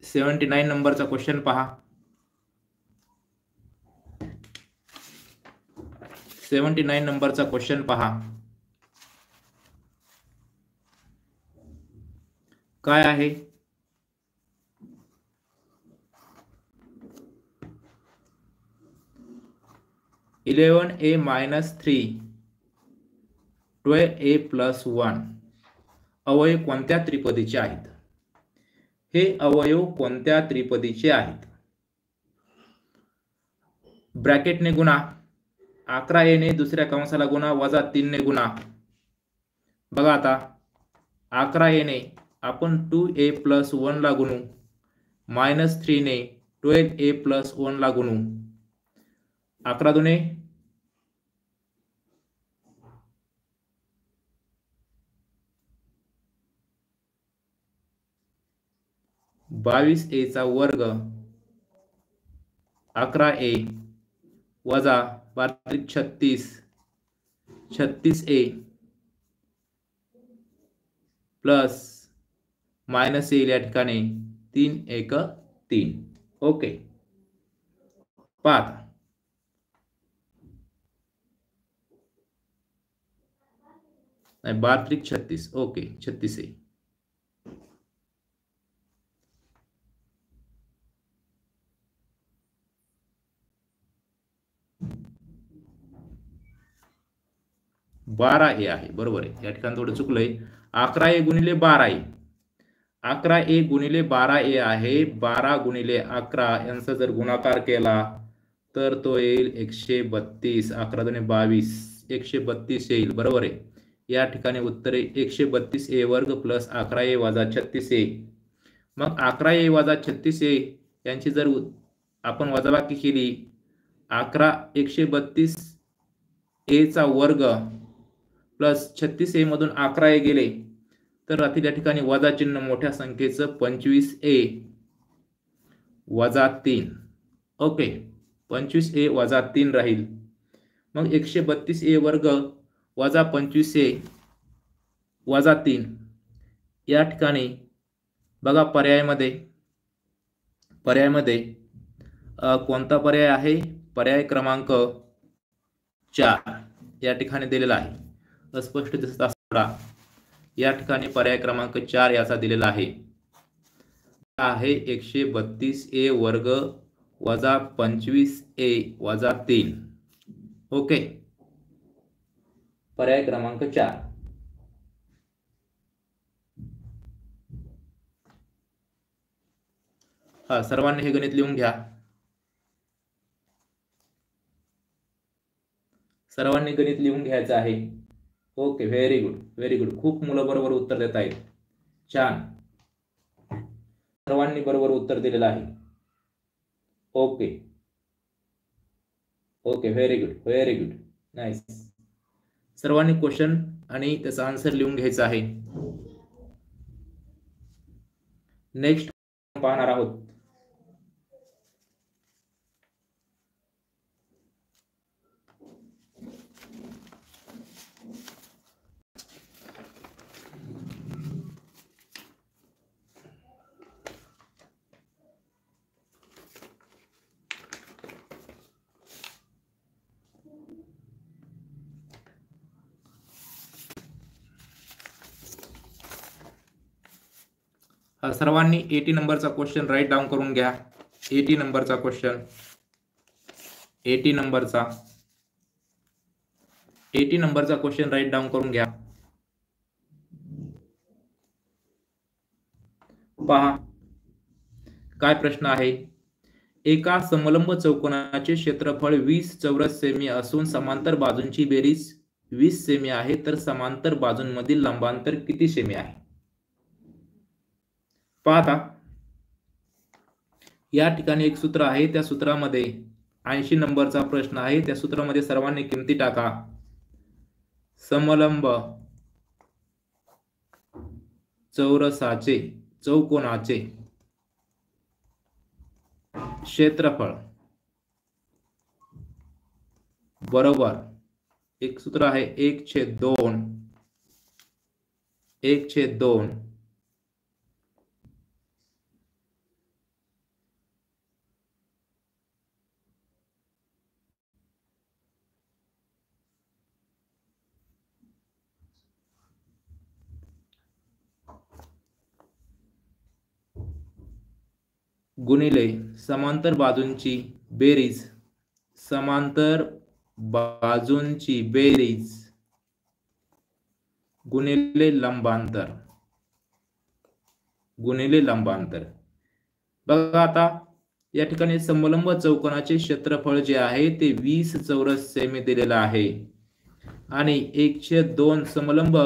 79 नंबरचा क्वेश्चन पहा. 79 नंबरचा क्वेश्चन पहा. काय आहे? (11a-3 12a+1) अवयव कोणत्या त्रिपदीचे आहेत? हे अवयव कोणत्या त्रिपदीचे आहेत? ब्रॅकेटने गुणा, 11a ने दुसऱ्या कंसाला गुणा वजा 3 ने गुणा. बघा आता 11a ने आपण 2a+1 ला गुणू, -3 ने 12a+1 ला गुणू. 11 दुने 22a चा वर्ग 11a वजा 36 36a प्लस मायनस येईल या ठिकाणी 3 1 3. ओके, 5 नाही 12 36. Okay, 36a. 12a आहे, बरोबर आहे. या ठिकाणी थोडं चुकलंय. 11a गुणिले 12a, 11a गुणिले 12a आहे. 12 गुणिले 11 यांचा जर गुणाकार केला तर तो येईल 132. 11 दुणे 22, 132 येईल, बरोबर आहे. या ठिकाणी उत्तर आहे 132a वर्ग प्लस 11a वजा 36a. मग 11a वजा 36a यांची जर आपण वजाबाकी केली, 132 a चा वर्ग प्लस 36a मधून 11a गेले तर राहतील या ठिकाणी वजा चिन्ह मोठ्या संख्येचं 25a वजा 3. ओके, 25a वजा 3 राहील. मग 132a वर्ग वजा 25a वजा 3. या ठिकाणी बघा पर्यायामध्ये कोणता पर्याय आहे? पर्याय क्रमांक 4 या ठिकाणी दिलेला आहे. अस्पष्ट दिसत असला या ठिकाणी पर्याय क्रमांक 4 याचा दिलेला आहे 132a वर्ग वजा 25a वजा 3. ओके, पर्याय क्रमांक 4. हा, सर्वांनी हे गणित लिहून घ्या. सर्वांनी गणित लिहून घ्यायचं आहे. Okay, very good, very good. खूप मुलं बरोबर उत्तर देत आहेत. छान, सर्वांनी बरोबर उत्तर दिलेलं आहे. Okay okay, very good, very good, nice. सर्वांनी क्वेश्चन आणि त्याचा आन्सर लिहून घ्यायचा आहे. नेक्स्ट पाहणार आहोत. सर्वांनी 80 नंबरचा क्वेश्चन राईट डाऊन करून घ्या. 80 नंबरचा क्वेश्चन, 80 नंबरचा क्वेश्चन राईट डाऊन करून घ्या. पहा काय प्रश्न आहे. एका समलंब चौकोनाचे क्षेत्रफळ 20 चौरस सेमी असून समांतर बाजूंची बेरीज 20 सेमी आहे, तर समांतर बाजूंमधील लंबांतर किती सेमी आहे? पाहता या ठिकाणी एक सूत्र आहे. त्या सूत्रामध्ये 80 नंबरचा प्रश्न आहे. त्या सूत्रामध्ये सर्वांनी किमती टाका. समलंब चौरसाचे चौकोनाचे क्षेत्रफळ बरोबर एक सूत्र आहे 1/2 गुणिले समांतर बाजूंची बेरीज, समांतर बाजूंची बेरीज गुणिले लंबांतर, बघा आता या ठिकाणी समलंब चौकोनाचे क्षेत्रफळ जे आहे ते 20 चौरस सेमी दिलेलं आहे आणि 1/2 समलंब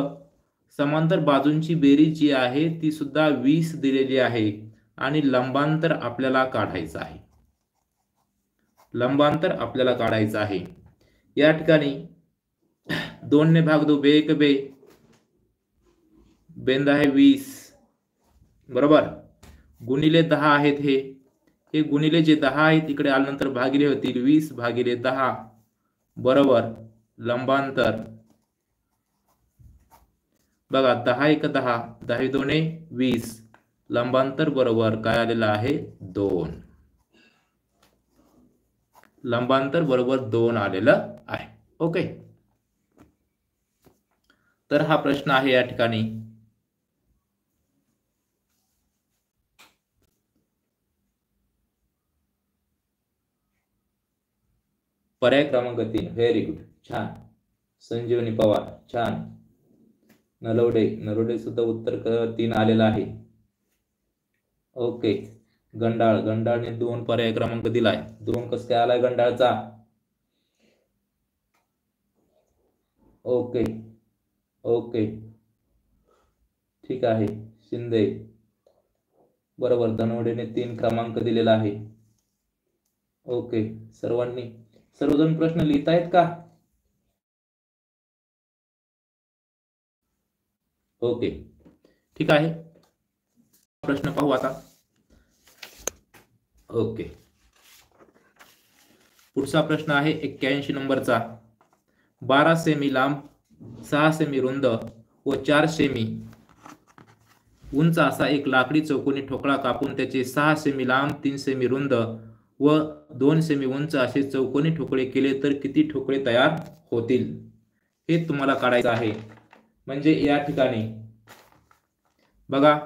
समांतर बाजूंची बेरीज जी आहे ती सुद्धा 20 दिलेली आहे आणि लंबांतर आपल्याला काढायचं आहे. या ठिकाणी 2 ने भाग दो, 2 1 2, बेंद आहे 20 बरोबर, गुणिले 10 आहेत. हे गुणिले जे 10 आहेत इकडे आल्यानंतर भागिले होतील 20 भागिले 10 बरोबर लंबांतर. बघा 10 1 10, 10 2 20, लंबांतर बरोबर काय आलेलं आहे 2. लंबांतर बरोबर 2 आलेलं आहे. ओके, तर हा प्रश्न आहे या ठिकाणी. पर्याय क्रमांक 3. व्हेरी गुड, छान. संजीवनी पवार, छान. नलवडे सुद्धा उत्तर 3 आलेलं आहे. ओके. गंडाळने 2 पर्याय क्रमांक दिलाय. 2 कसं काय आलाय गंडाळचा? ओके ओके ठीक आहे. शिंदे बरोबर. धनवडेने 3 क्रमांक दिलेला आहे. ओके. सर्वजण प्रश्न लिहितायत का? ओके ठीक आहे. प्रश्न पाहू आता. ओके. पुढचा प्रश्न आहे 81 नंबरचा. 12 सेमी लांब, 6 सेमी रुंद व 4 सेमी उंच असा एक लाकडी चौकोनी ठोकळा कापून त्याचे 6 सेमी लांब, 3 सेमी रुंद व 2 सेमी उंच असे चौकोनी ठोकळे केले तर किती ठोकळे तयार होतील? हे तुम्हाला काढायचं आहे. म्हणजे या ठिकाणी बघा,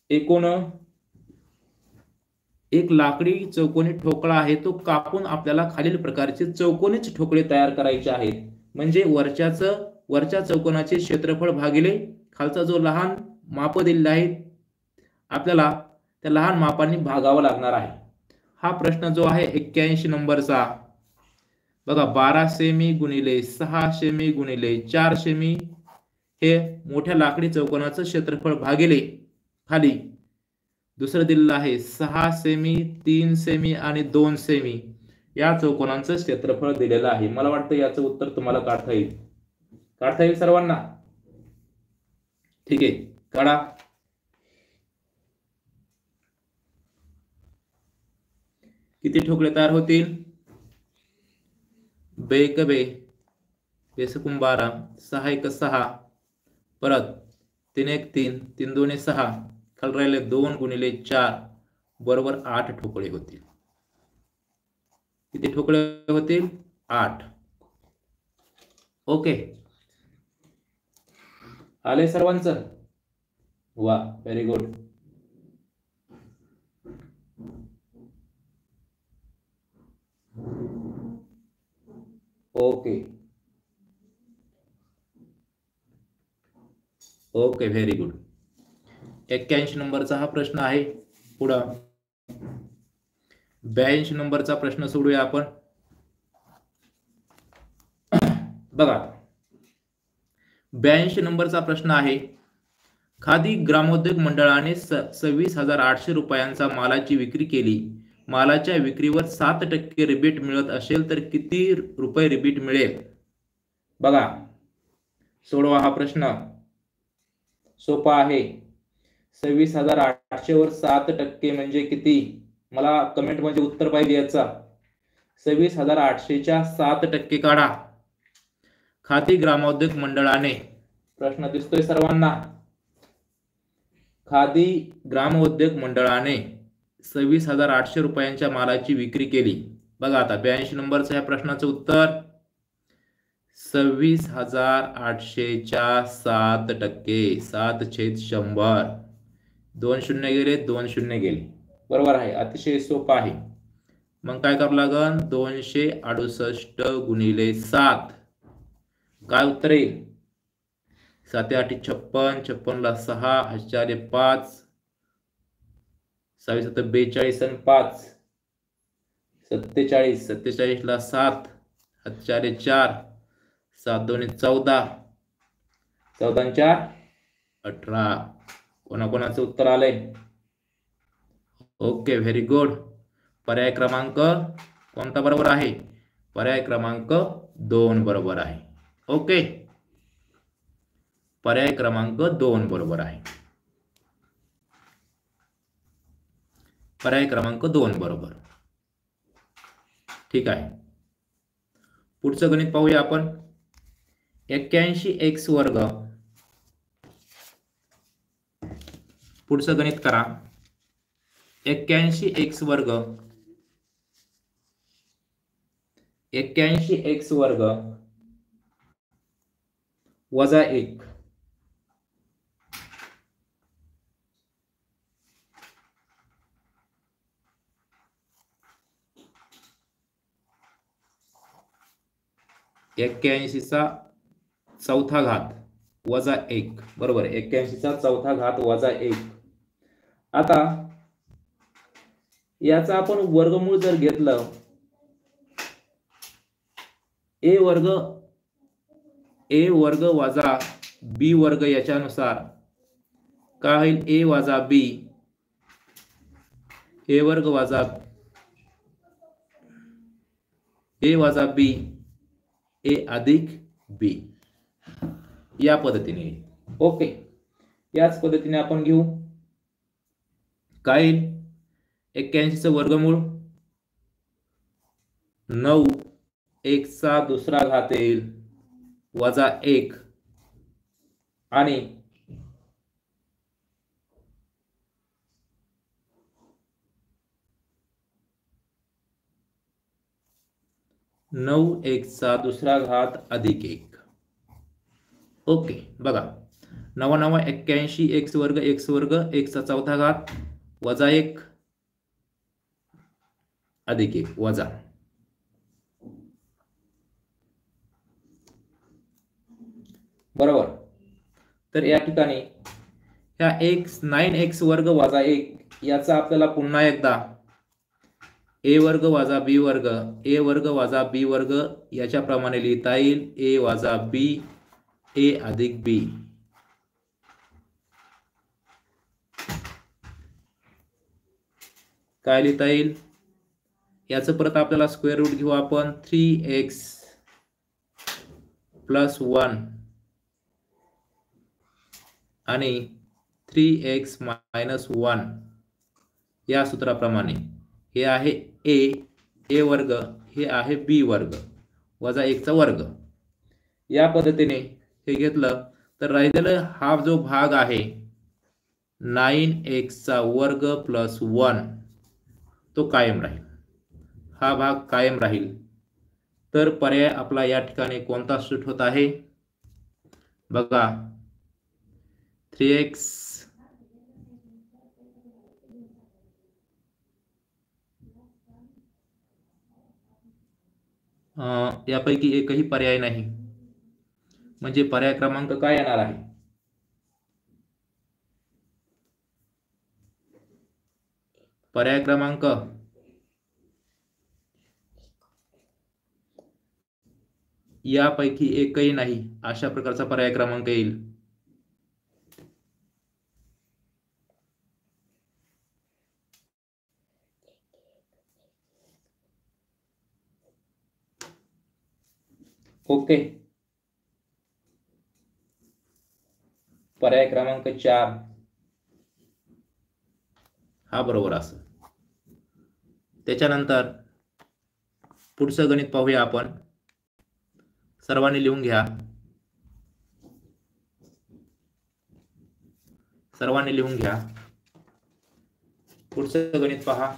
एकूण एक लाकडी चौकोनी ठोकळा आहे, तो कापून आपल्याला खालील प्रकारचे चौकोनीच ठोकळे तयार करायचे आहेत. म्हणजे वरच्या चौकोनाचे क्षेत्रफळ भागिले खालचा जो लहान माप दिलेला आहे, आपल्याला त्या लहान मापांनी भागावं लागणार आहे. हा प्रश्न जो आहे 81 नंबरचा, बघा 12 सेमी गुणिले 6 सेमी गुणिले 4 सेमी हे मोठ्या लाकडी चौकोनाचं क्षेत्रफळ भागिले खाली दुसरं दिलेलं आहे 6 सेमी, 3 सेमी आणि 2 सेमी या चौकोनांचं क्षेत्रफळ दिलेलं आहे. मला वाटतं याचं उत्तर तुम्हाला काढता येईल सर्वांना. ठीक आहे, काढा. किती ठोकळे तयार होतील? बेक बे, बेसकुम 12, 6 1 6, परत 3 1 3, 3 2 6, खाली राहिले 2 गुणिले 4 बरोबर 8 ठोकळे होतील. किती ठोकळे होतील? 8. ओके, आले सर्वांचं? वा, very good. Okay okay, very good. 81 नंबरचा हा प्रश्न आहे. पुढं 82 नंबरचा प्रश्न सोडूया आपण. बघा, 82 नंबरचा प्रश्न आहे. खादी ग्रामोद्योग मंडळाने 26,800 रुपयांचा मालाची विक्री केली. मालाच्या विक्रीवर 7% रिबेट मिळत असेल तर किती रुपये रिबेट मिळेल? बघा, सोडवा हा प्रश्न. सोपा आहे. 26,800 वर 7% म्हणजे किती? मला कमेंट मध्ये उत्तर पाहिजे याचा. 26,800च्या 7% काढा. खादी ग्रामोद्योग मंडळाने, प्रश्न दिसतोय सर्वांना? खादी ग्रामोद्योग मंडळाने 26,800 रुपयांच्या मालाची विक्री केली. बघा आता 82 नंबरच्या ह्या प्रश्नाचं उत्तर 26,800च्या 7%, 7/100. 2 शून्य गेले, 2 शून्य गेले, बरोबर आहे. अतिशय सोपं आहे. मग काय करावं लागेल? 268 गुणिले 7, काय उत्तर येईल? 7 8 56, 56 ला 6, 8 5, 6 7 42 आणि 5 47, 47 ला 7, 8 4, 7 2 14, 14 4 18. कोणाकोणाचं उत्तर आलंय? Okay, very good. पर्याय क्रमांक कोणता बरोबर आहे? पर्याय क्रमांक 2 बरोबर आहे. ओके, पर्याय क्रमांक 2 बरोबर आहे. पर्याय क्रमांक 2 बरोबर. ठीक आहे. पुढचं गणित पाहूया आपण. 81x वर्ग. पुढचं गणित करा. 81x वर्ग, 81x वर्ग वजा 1 . 81चा चौथा घात वजा 1, बरोबर. 81चा चौथा घात वजा 1. आता याचा आपण वर्गमूळ जर घेतलं, ए वर्ग वजा बी वर्ग, याच्यानुसार काय होईल? ए वजा बी, ए वर्ग वजा ए वजा बी, ए अधिक बी, या पद्धतीने. ओके, याच पद्धतीने आपण घेऊ. काय येईल? 81चं वर्गमूळ 9, 1चा दुसरा घात येईल वजा 1 आणि 9 1चा दुसरा घात अधिक 1. ओके, बघा. 9 9 81, x वर्ग, x वर्ग, x चा चौथा घात वजा 1 अधिक 1 वजा. बरोबर. तर या ठिकाणी ह्या 9x वर्ग वजा 1 याचा आपल्याला पुन्हा एकदा ए वर्ग वजा बी वर्ग, ए वर्ग वजा बी वर्ग याच्या प्रमाणे लिहिता येईल. ए वजा बी, ए अधिक बी. काय लिहिता येईल? याचं परत आपल्याला स्क्वेअर रूट घेऊ आपण. 3x प्लस 1 आणि 3x मायनस 1 या सूत्राप्रमाणे. हे आहे ए वर्ग, हे आहे बी वर्ग वजा 1 चा वर्ग. या पद्धतीने हे घेतलं तर राहिलेला हा जो भाग आहे 9x चा वर्ग प्लस 1 तो कायम राहील. हा भाग कायम राहील. तर पर्याय आपला या ठिकाणी कोणता सूट होत आहे? बघा, 3x यापैकी एकही पर्याय नाही. म्हणजे पर्याय क्रमांक काय येणार आहे? पर्याय क्रमांक यापैकी एकही नाही, अशा प्रकारचा पर्याय क्रमांक येईल. ओके, पर्याय क्रमांक 4 हा बरोबर असं. त्याच्यानंतर पुढचं गणित पाहूया आपण. सर्वांनी लिहून घ्या. सर्वांनी लिहून घ्या. पुढचं गणित पहा.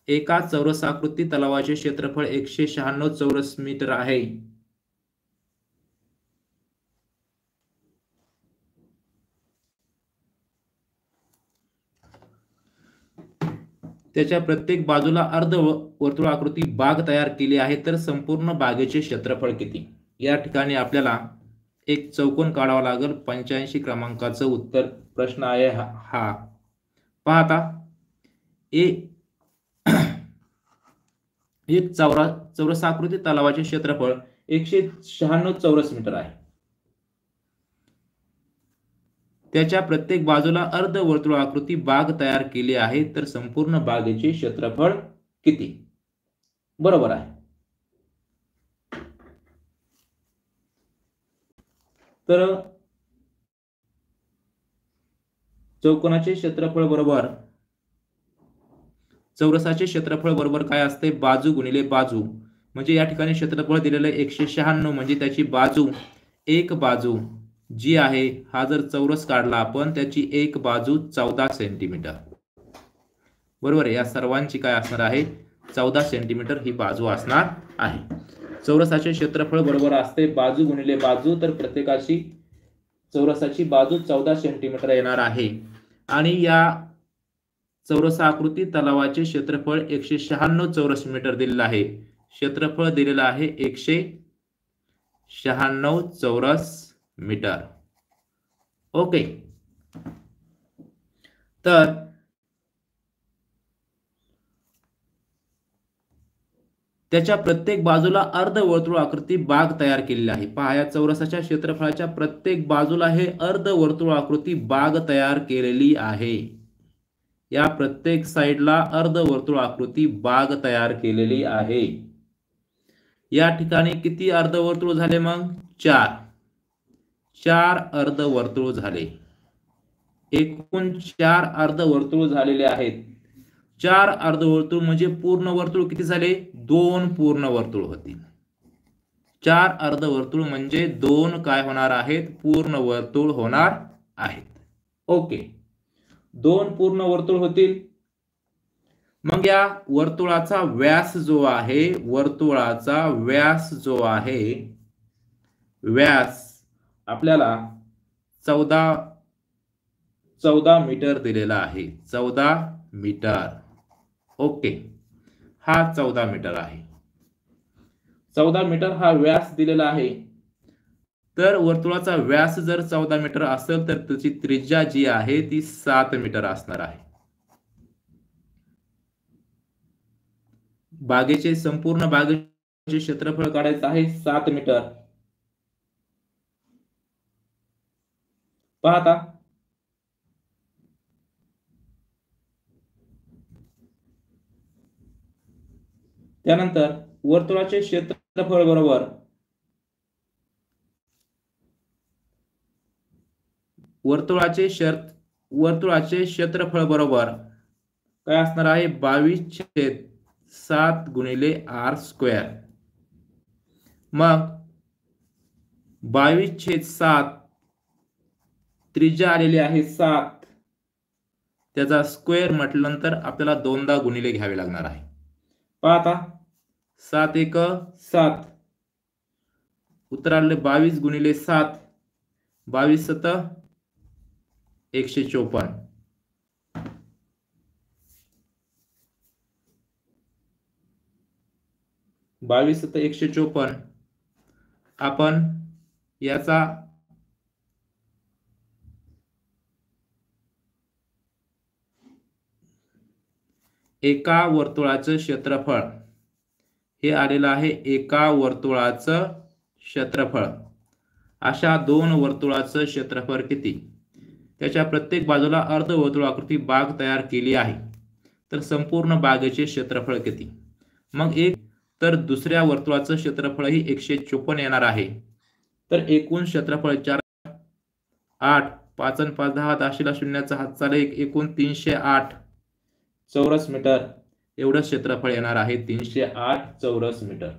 एका चौरसाकृती तलावाचे क्षेत्रफळ 196 चौरस मीटर आहे. त्याच्या प्रत्येक बाजूला अर्धवर्तुळाकृती बाग तयार केली आहे, तर संपूर्ण बागेचे क्षेत्रफळ किती? या ठिकाणी आपल्याला एक चौकोन काढावा लागेल. 85 क्रमांकाचं उत्तर प्रश्न आहे हा. पहा आता, एक चौरसाकृती तलावाचे क्षेत्रफळ 196 चौरस मीटर आहे. त्याच्या प्रत्येक बाजूला अर्धवर्तुळाकृती बाग तयार केली आहे, तर संपूर्ण बागेचे क्षेत्रफळ किती? बरोबर आहे. तर चौकोनाचे क्षेत्रफळ बरोबर चौरसाचे क्षेत्रफळ बरोबर काय असते? बाजू गुणिले बाजू. म्हणजे या ठिकाणी क्षेत्रफळ दिलेलं 196, म्हणजे त्याची बाजू, एक बाजू जी आहे, हा जर चौरस काढला आपण, त्याची एक बाजू 14 सेंटीमीटर. बरोबर. या सर्वांची काय असणार आहे? 14 सेंटीमीटर ही बाजू असणार आहे. चौरसाचे क्षेत्रफळ बरोबर असते बाजू गुणिले बाजू, तर प्रत्येकाची चौरसाची बाजू 14 सेंटीमीटर येणार आहे. आणि या चौरसाकृती तलावाचे क्षेत्रफळ 196 चौरस मीटर दिलेलं आहे. क्षेत्रफळ दिलेलं आहे 196 चौरस मीटर. ओके. तर त्याच्या प्रत्येक बाजूला अर्धवर्तुळ आकृती बाग तयार केलेली आहे. पहा, या चौरसाच्या क्षेत्रफळाच्या प्रत्येक बाजूला हे अर्धवर्तुळ आकृती बाग तयार केलेली आहे. या प्रत्येक साइडला अर्धवर्तुळ आकृती बाग तयार केलेली आहे. या ठिकाणी किती अर्धवर्तुळ झाले मग? 4 अर्धवर्तुळ झाले. एकूण 4 अर्धवर्तुळ झालेले आहेत. 4 अर्धवर्तुळ म्हणजे पूर्ण वर्तुळ किती झाले? 2 पूर्ण वर्तुळ होतील. 4 अर्धवर्तुळ म्हणजे 2 काय होणार आहेत? पूर्ण वर्तुळ होणार आहेत. ओके, 2 पूर्ण वर्तुळ होतील. मग या वर्तुळाचा व्यास जो आहे, वर्तुळाचा व्यास जो आहे, व्यास आपल्याला 14 मीटर दिलेला आहे. 14 मीटर. ओके, हा 14 मीटर आहे. 14 मीटर हा व्यास दिलेला आहे. तर वर्तुळाचा व्यास जर 14 मीटर असेल तर त्याची त्रिज्या जी आहे ती 7 मीटर असणार आहे. बागेचे संपूर्ण बागेचे क्षेत्रफळ काढायचं आहे 7 मीटर. पाहता, त्यानंतर वर्तुळाचे क्षेत्रफळ बरोबर वर्तुळाचे क्षेत्रफळ बरोबर काय असणार आहे? 22/7 गुणिले r स्क्वेअर. मग 22/7 त्रिज्या आलेली आहे 7, त्याचा स्क्वेअर म्हटल्यानंतर आपल्याला 2दा गुणिले घ्यावे लागणार आहे. पाहता, 7 एक 7, उत्तर आले 22 गुणिले 7, 22 7 154. 22 7 154. आपण याचा एका वर्तुळाचं क्षेत्रफळ हे आलेलं आहे. एका वर्तुळाचं क्षेत्रफळ. अशा 2 वर्तुळाचं क्षेत्रफळ किती? त्याच्या प्रत्येक बाजूला अर्धवर्तुळाकृती बाग तयार केली आहे. तर संपूर्ण बागेचे क्षेत्रफळ किती? मग एक तर दुसऱ्या वर्तुळाचं क्षेत्रफळ ही 154 येणार आहे. तर एकूण क्षेत्रफळ 4 8 5 आणि 5 10 10 शून्याचा हातचा 1 एकूण 308 चौरस मीटर एवढं क्षेत्रफळ येणार आहे. 308 चौरस मीटर.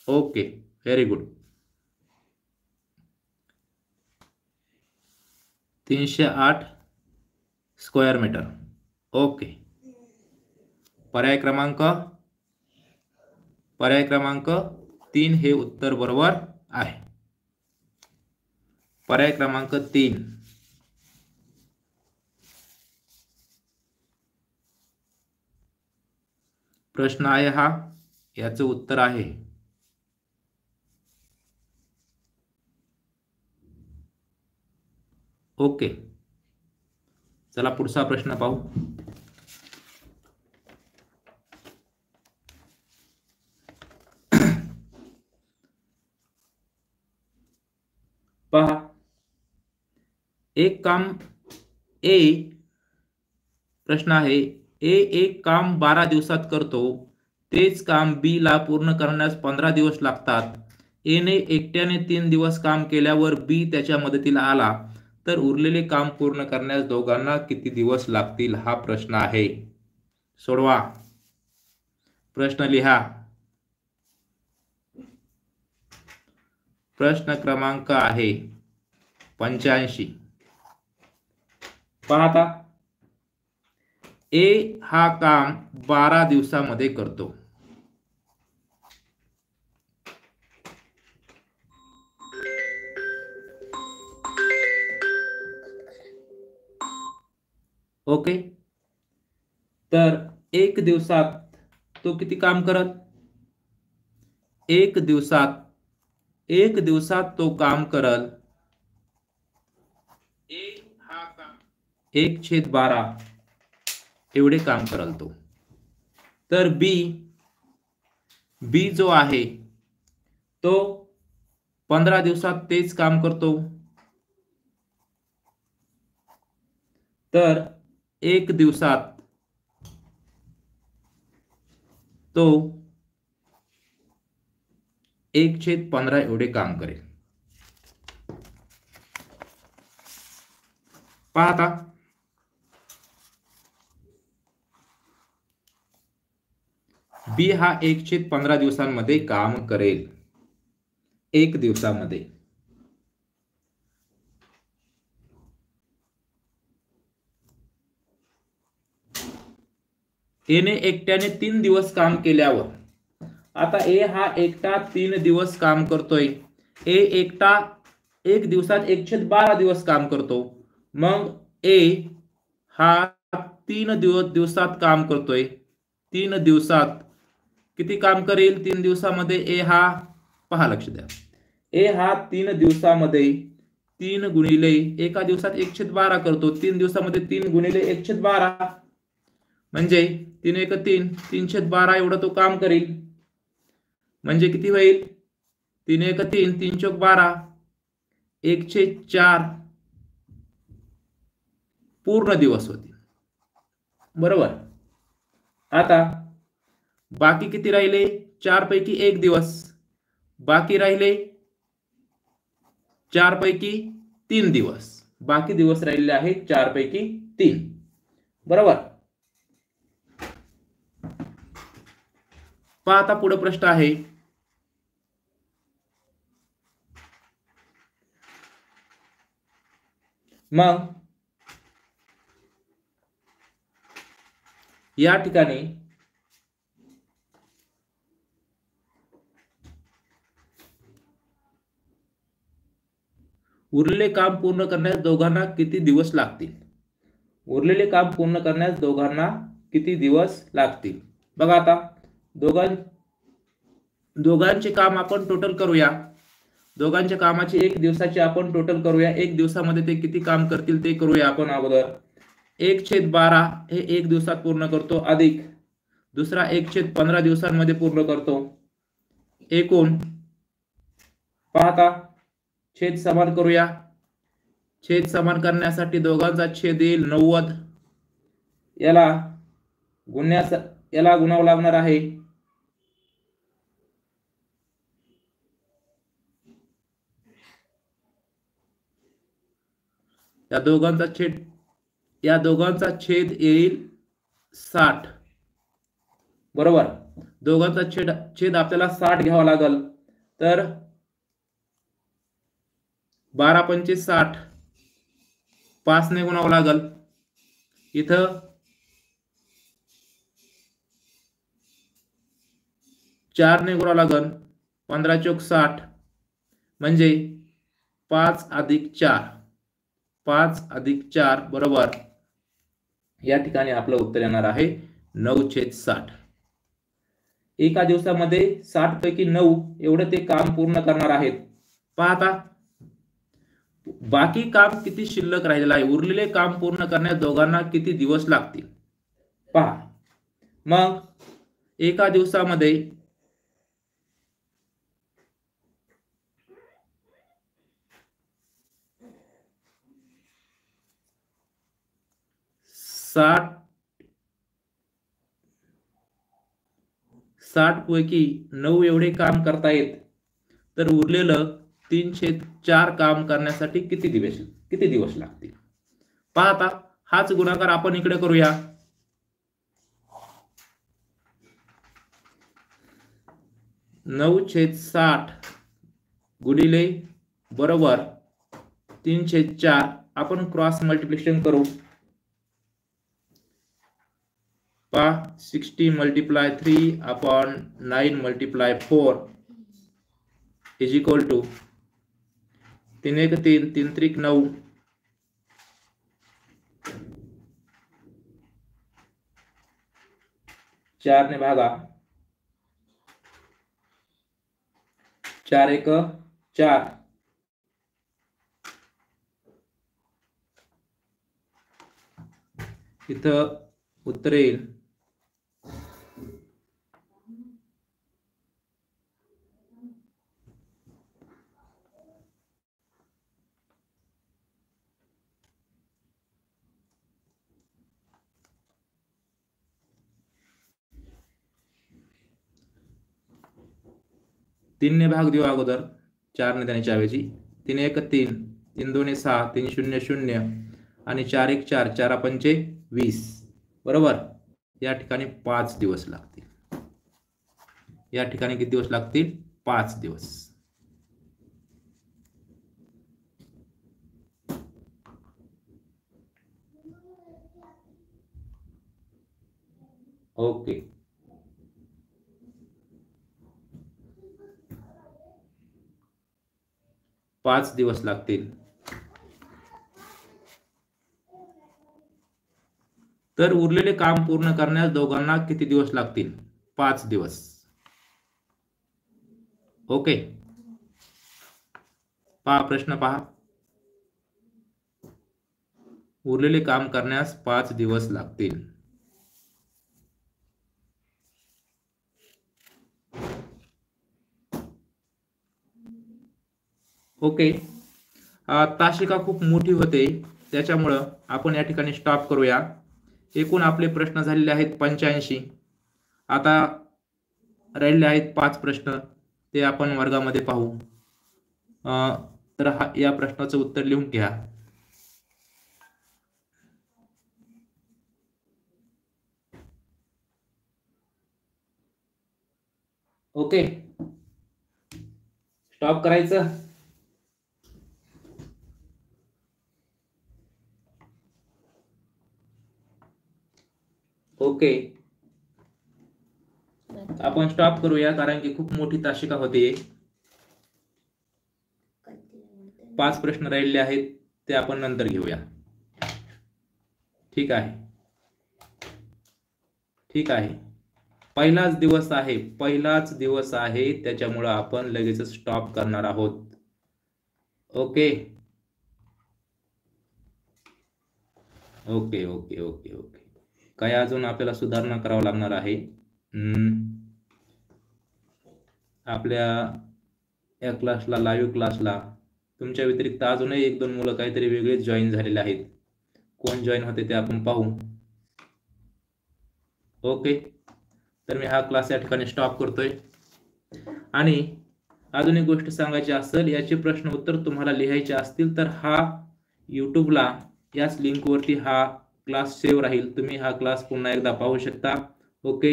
Okay, very good. 308 square metre. Okay, पर्याय क्रमांक 3 हे उत्तर बरोबर आहे. पर्याय क्रमांक 3. प्रश्न आहे हा, याचं उत्तर आहे ओके. चला पुढचा प्रश्न पाहू. पहा, एक काम ए, प्रश्न आहे ए एक काम 12 दिवसात करतो, तेच काम बी ला पूर्ण करण्यास 15 दिवस लागतात. ए ने एकट्याने 3 दिवस काम केल्यावर बी त्याच्या मदतीला आला, तर उरलेले काम पूर्ण करण्यास दोघांना किती दिवस लागतील? हा प्रश्न आहे. सोडवा. प्रश्न लिहा. प्रश्न क्रमांक आहे 85. पाहता, ए हा काम 12 दिवसामध्ये करतो. ओके, तर 1 दिवसात तो किती काम करत? एक दिवसात तो काम करल 1/12 एवढे काम करल तो. तर बी जो आहे तो 15 दिवसात तेच काम करतो. तर 1 दिवसात तो 1/15 एवढे काम करेल. पाहता बी हा 1/15 दिवसांमध्ये काम करेल. 1 दिवसामध्ये. एने एकट्याने 3 दिवस काम केल्यावर, आता ए हा एकटा 3 दिवस काम करतोय. ए एकटा 1 दिवसात 1/12 दिवस काम करतो. मग ए हा 3 दिवसात काम करतोय. 3 दिवसात किती काम करेल? 3 दिवसामध्ये ए हा, पहा लक्ष द्या, ए हा 3 दिवसामध्ये 3 गुणिले एका दिवसात 1/12 करतो. 3 दिवसामध्ये 3 गुणिले 1/12 म्हणजे 3 एक 3, 3/12 एवढं तो काम करेल. म्हणजे किती होईल? 3 एक 3, 3 चौक 12, 1/4 पूर्ण दिवस होते. बरोबर. आता बाकी किती राहिले? 4 पैकी 1 दिवस. बाकी राहिले 4 पैकी 3 दिवस. बाकी दिवस राहिलेले आहेत 4 पैकी 3. बरोबर. पहा आता पुढे प्रश्न आहे. मग या ठिकाणी उरलेले काम पूर्ण करण्यास दोघांना किती दिवस लागतील? उरलेले काम पूर्ण करण्यास दोघांना किती दिवस लागतील? बघा आता दोघांचे काम आपण टोटल करूया. दोघांच्या कामाची 1 दिवसाची आपण टोटल करूया. 1 दिवसामध्ये ते किती काम करतील ते करूया आपण अगोदर. 1/12 हे 1 दिवसात पूर्ण करतो, अधिक दुसरा 1/15 दिवसांमध्ये पूर्ण करतो. एकूण पाहता छेद समान करूया. छेद समान करण्यासाठी दोघांचा छेद येईल 90. याला गुणावं लागणार आहे. या दोघांचा छेद येईल 60. बरोबर. दोघांचा छेद आपल्याला 60 घ्यावा लागल. तर 12 पंचे 60, 5 ने गुणावं लागल. इथं 4 ने गुणावं लागल. 15 चौक 60 म्हणजे 5 अधिक 4, 5 अधिक 4 बरोबर. या ठिकाणी आपलं उत्तर येणार आहे 9/60. एका दिवसामध्ये 60 पैकी 9 एवढं ते काम पूर्ण करणार आहेत. पाहता बाकी काम किती शिल्लक राहिलेलं आहे? उरलेले काम पूर्ण करण्यास दोघांना किती दिवस लागतील? पहा. मग एका दिवसामध्ये 60 पैकी 9 एवढे काम करता येत. तर उरलेलं 3/4 काम करण्यासाठी किती दिवस लागतील? पाहता हाच गुणाकार आपण इकडे करूया. 9/60 गुणिले बरोबर 3/4 आपण क्रॉस मल्टिप्लिकेशन करू. 60 multiply 3/9 multiply 4 is equal to 3 एक 3, 3 त्रिक 9, 4 ने भागा 4 1 4, इथं उत्तर येईल 3 ने भाग देऊ अगोदर, 4 ने त्याने ऐवजी 3 1 3, 3 2 6, 3 0 0 आणि 4 1 4, 4 पंचे 20, बरोबर. या ठिकाणी 5 दिवस लागतील. या ठिकाणी किती दिवस लागतील? 5 दिवस. ओके. पाच दिवस लागतील. तर उरलेले काम पूर्ण करण्यास दोघांना किती दिवस लागतील? 5 दिवस. ओके. पहा प्रश्न पहा. उरलेले काम करण्यास 5 दिवस लागतील. ओके. तासिका खूप मोठी होते, त्याच्यामुळं आपण या ठिकाणी स्टॉप करूया. एकूण आपले प्रश्न झालेले आहेत 85. आता राहिलेले आहेत 5 प्रश्न, ते आपण वर्गामध्ये पाहू. तर या प्रश्नाचं उत्तर लिहून घ्या. ओके. स्टॉप करायचं. ओके. आपण स्टॉप करूया, कारण की खूप मोठी तासिका होते. 5 प्रश्न राहिले आहेत, ते आपण नंतर घेऊया. ठीक आहे. ठीक आहे. पहिलाच दिवस आहे, त्याच्यामुळे आपण लगेच स्टॉप करणार आहोत. Okay. Okay okay okay okay. काय अजून आपल्याला सुधारणा करावं लागणार आहे. आपल्या या क्लासला, लाईव्ह क्लासला तुमच्या व्यतिरिक्त अजूनही 1-2 मुलं काहीतरी वेगळेच जॉईन झालेले आहेत. कोण जॉईन होते ते आपण पाहू. ओके. तर मी हा क्लास या ठिकाणी स्टॉप करतोय. आणि अजून एक गोष्ट सांगायची असेल, याचे प्रश्न उत्तर तुम्हाला लिहायचे असतील तर हा यूट्यूबला याच लिंकवरती हा क्लास सेव्ह राहील. तुम्ही हा क्लास पुन्हा एकदा पाहू शकता. Okay.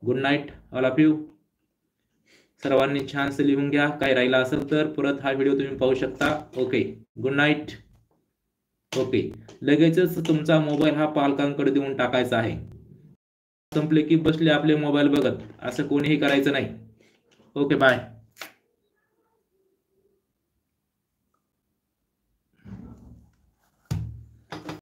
Good night all of you. सर्वांनी छानसे लिहून घ्या. काय राहिला असेल तर परत हा व्हिडिओ तुम्ही पाहू शकता. ओके. Good night. ओके. लगेचच तुमचा मोबाईल हा पालकांकडे देऊन टाकायचा आहे. संपले की बसले आपले मोबाईल बघत, असं कोणीही करायचं नाही. ओके. बाय.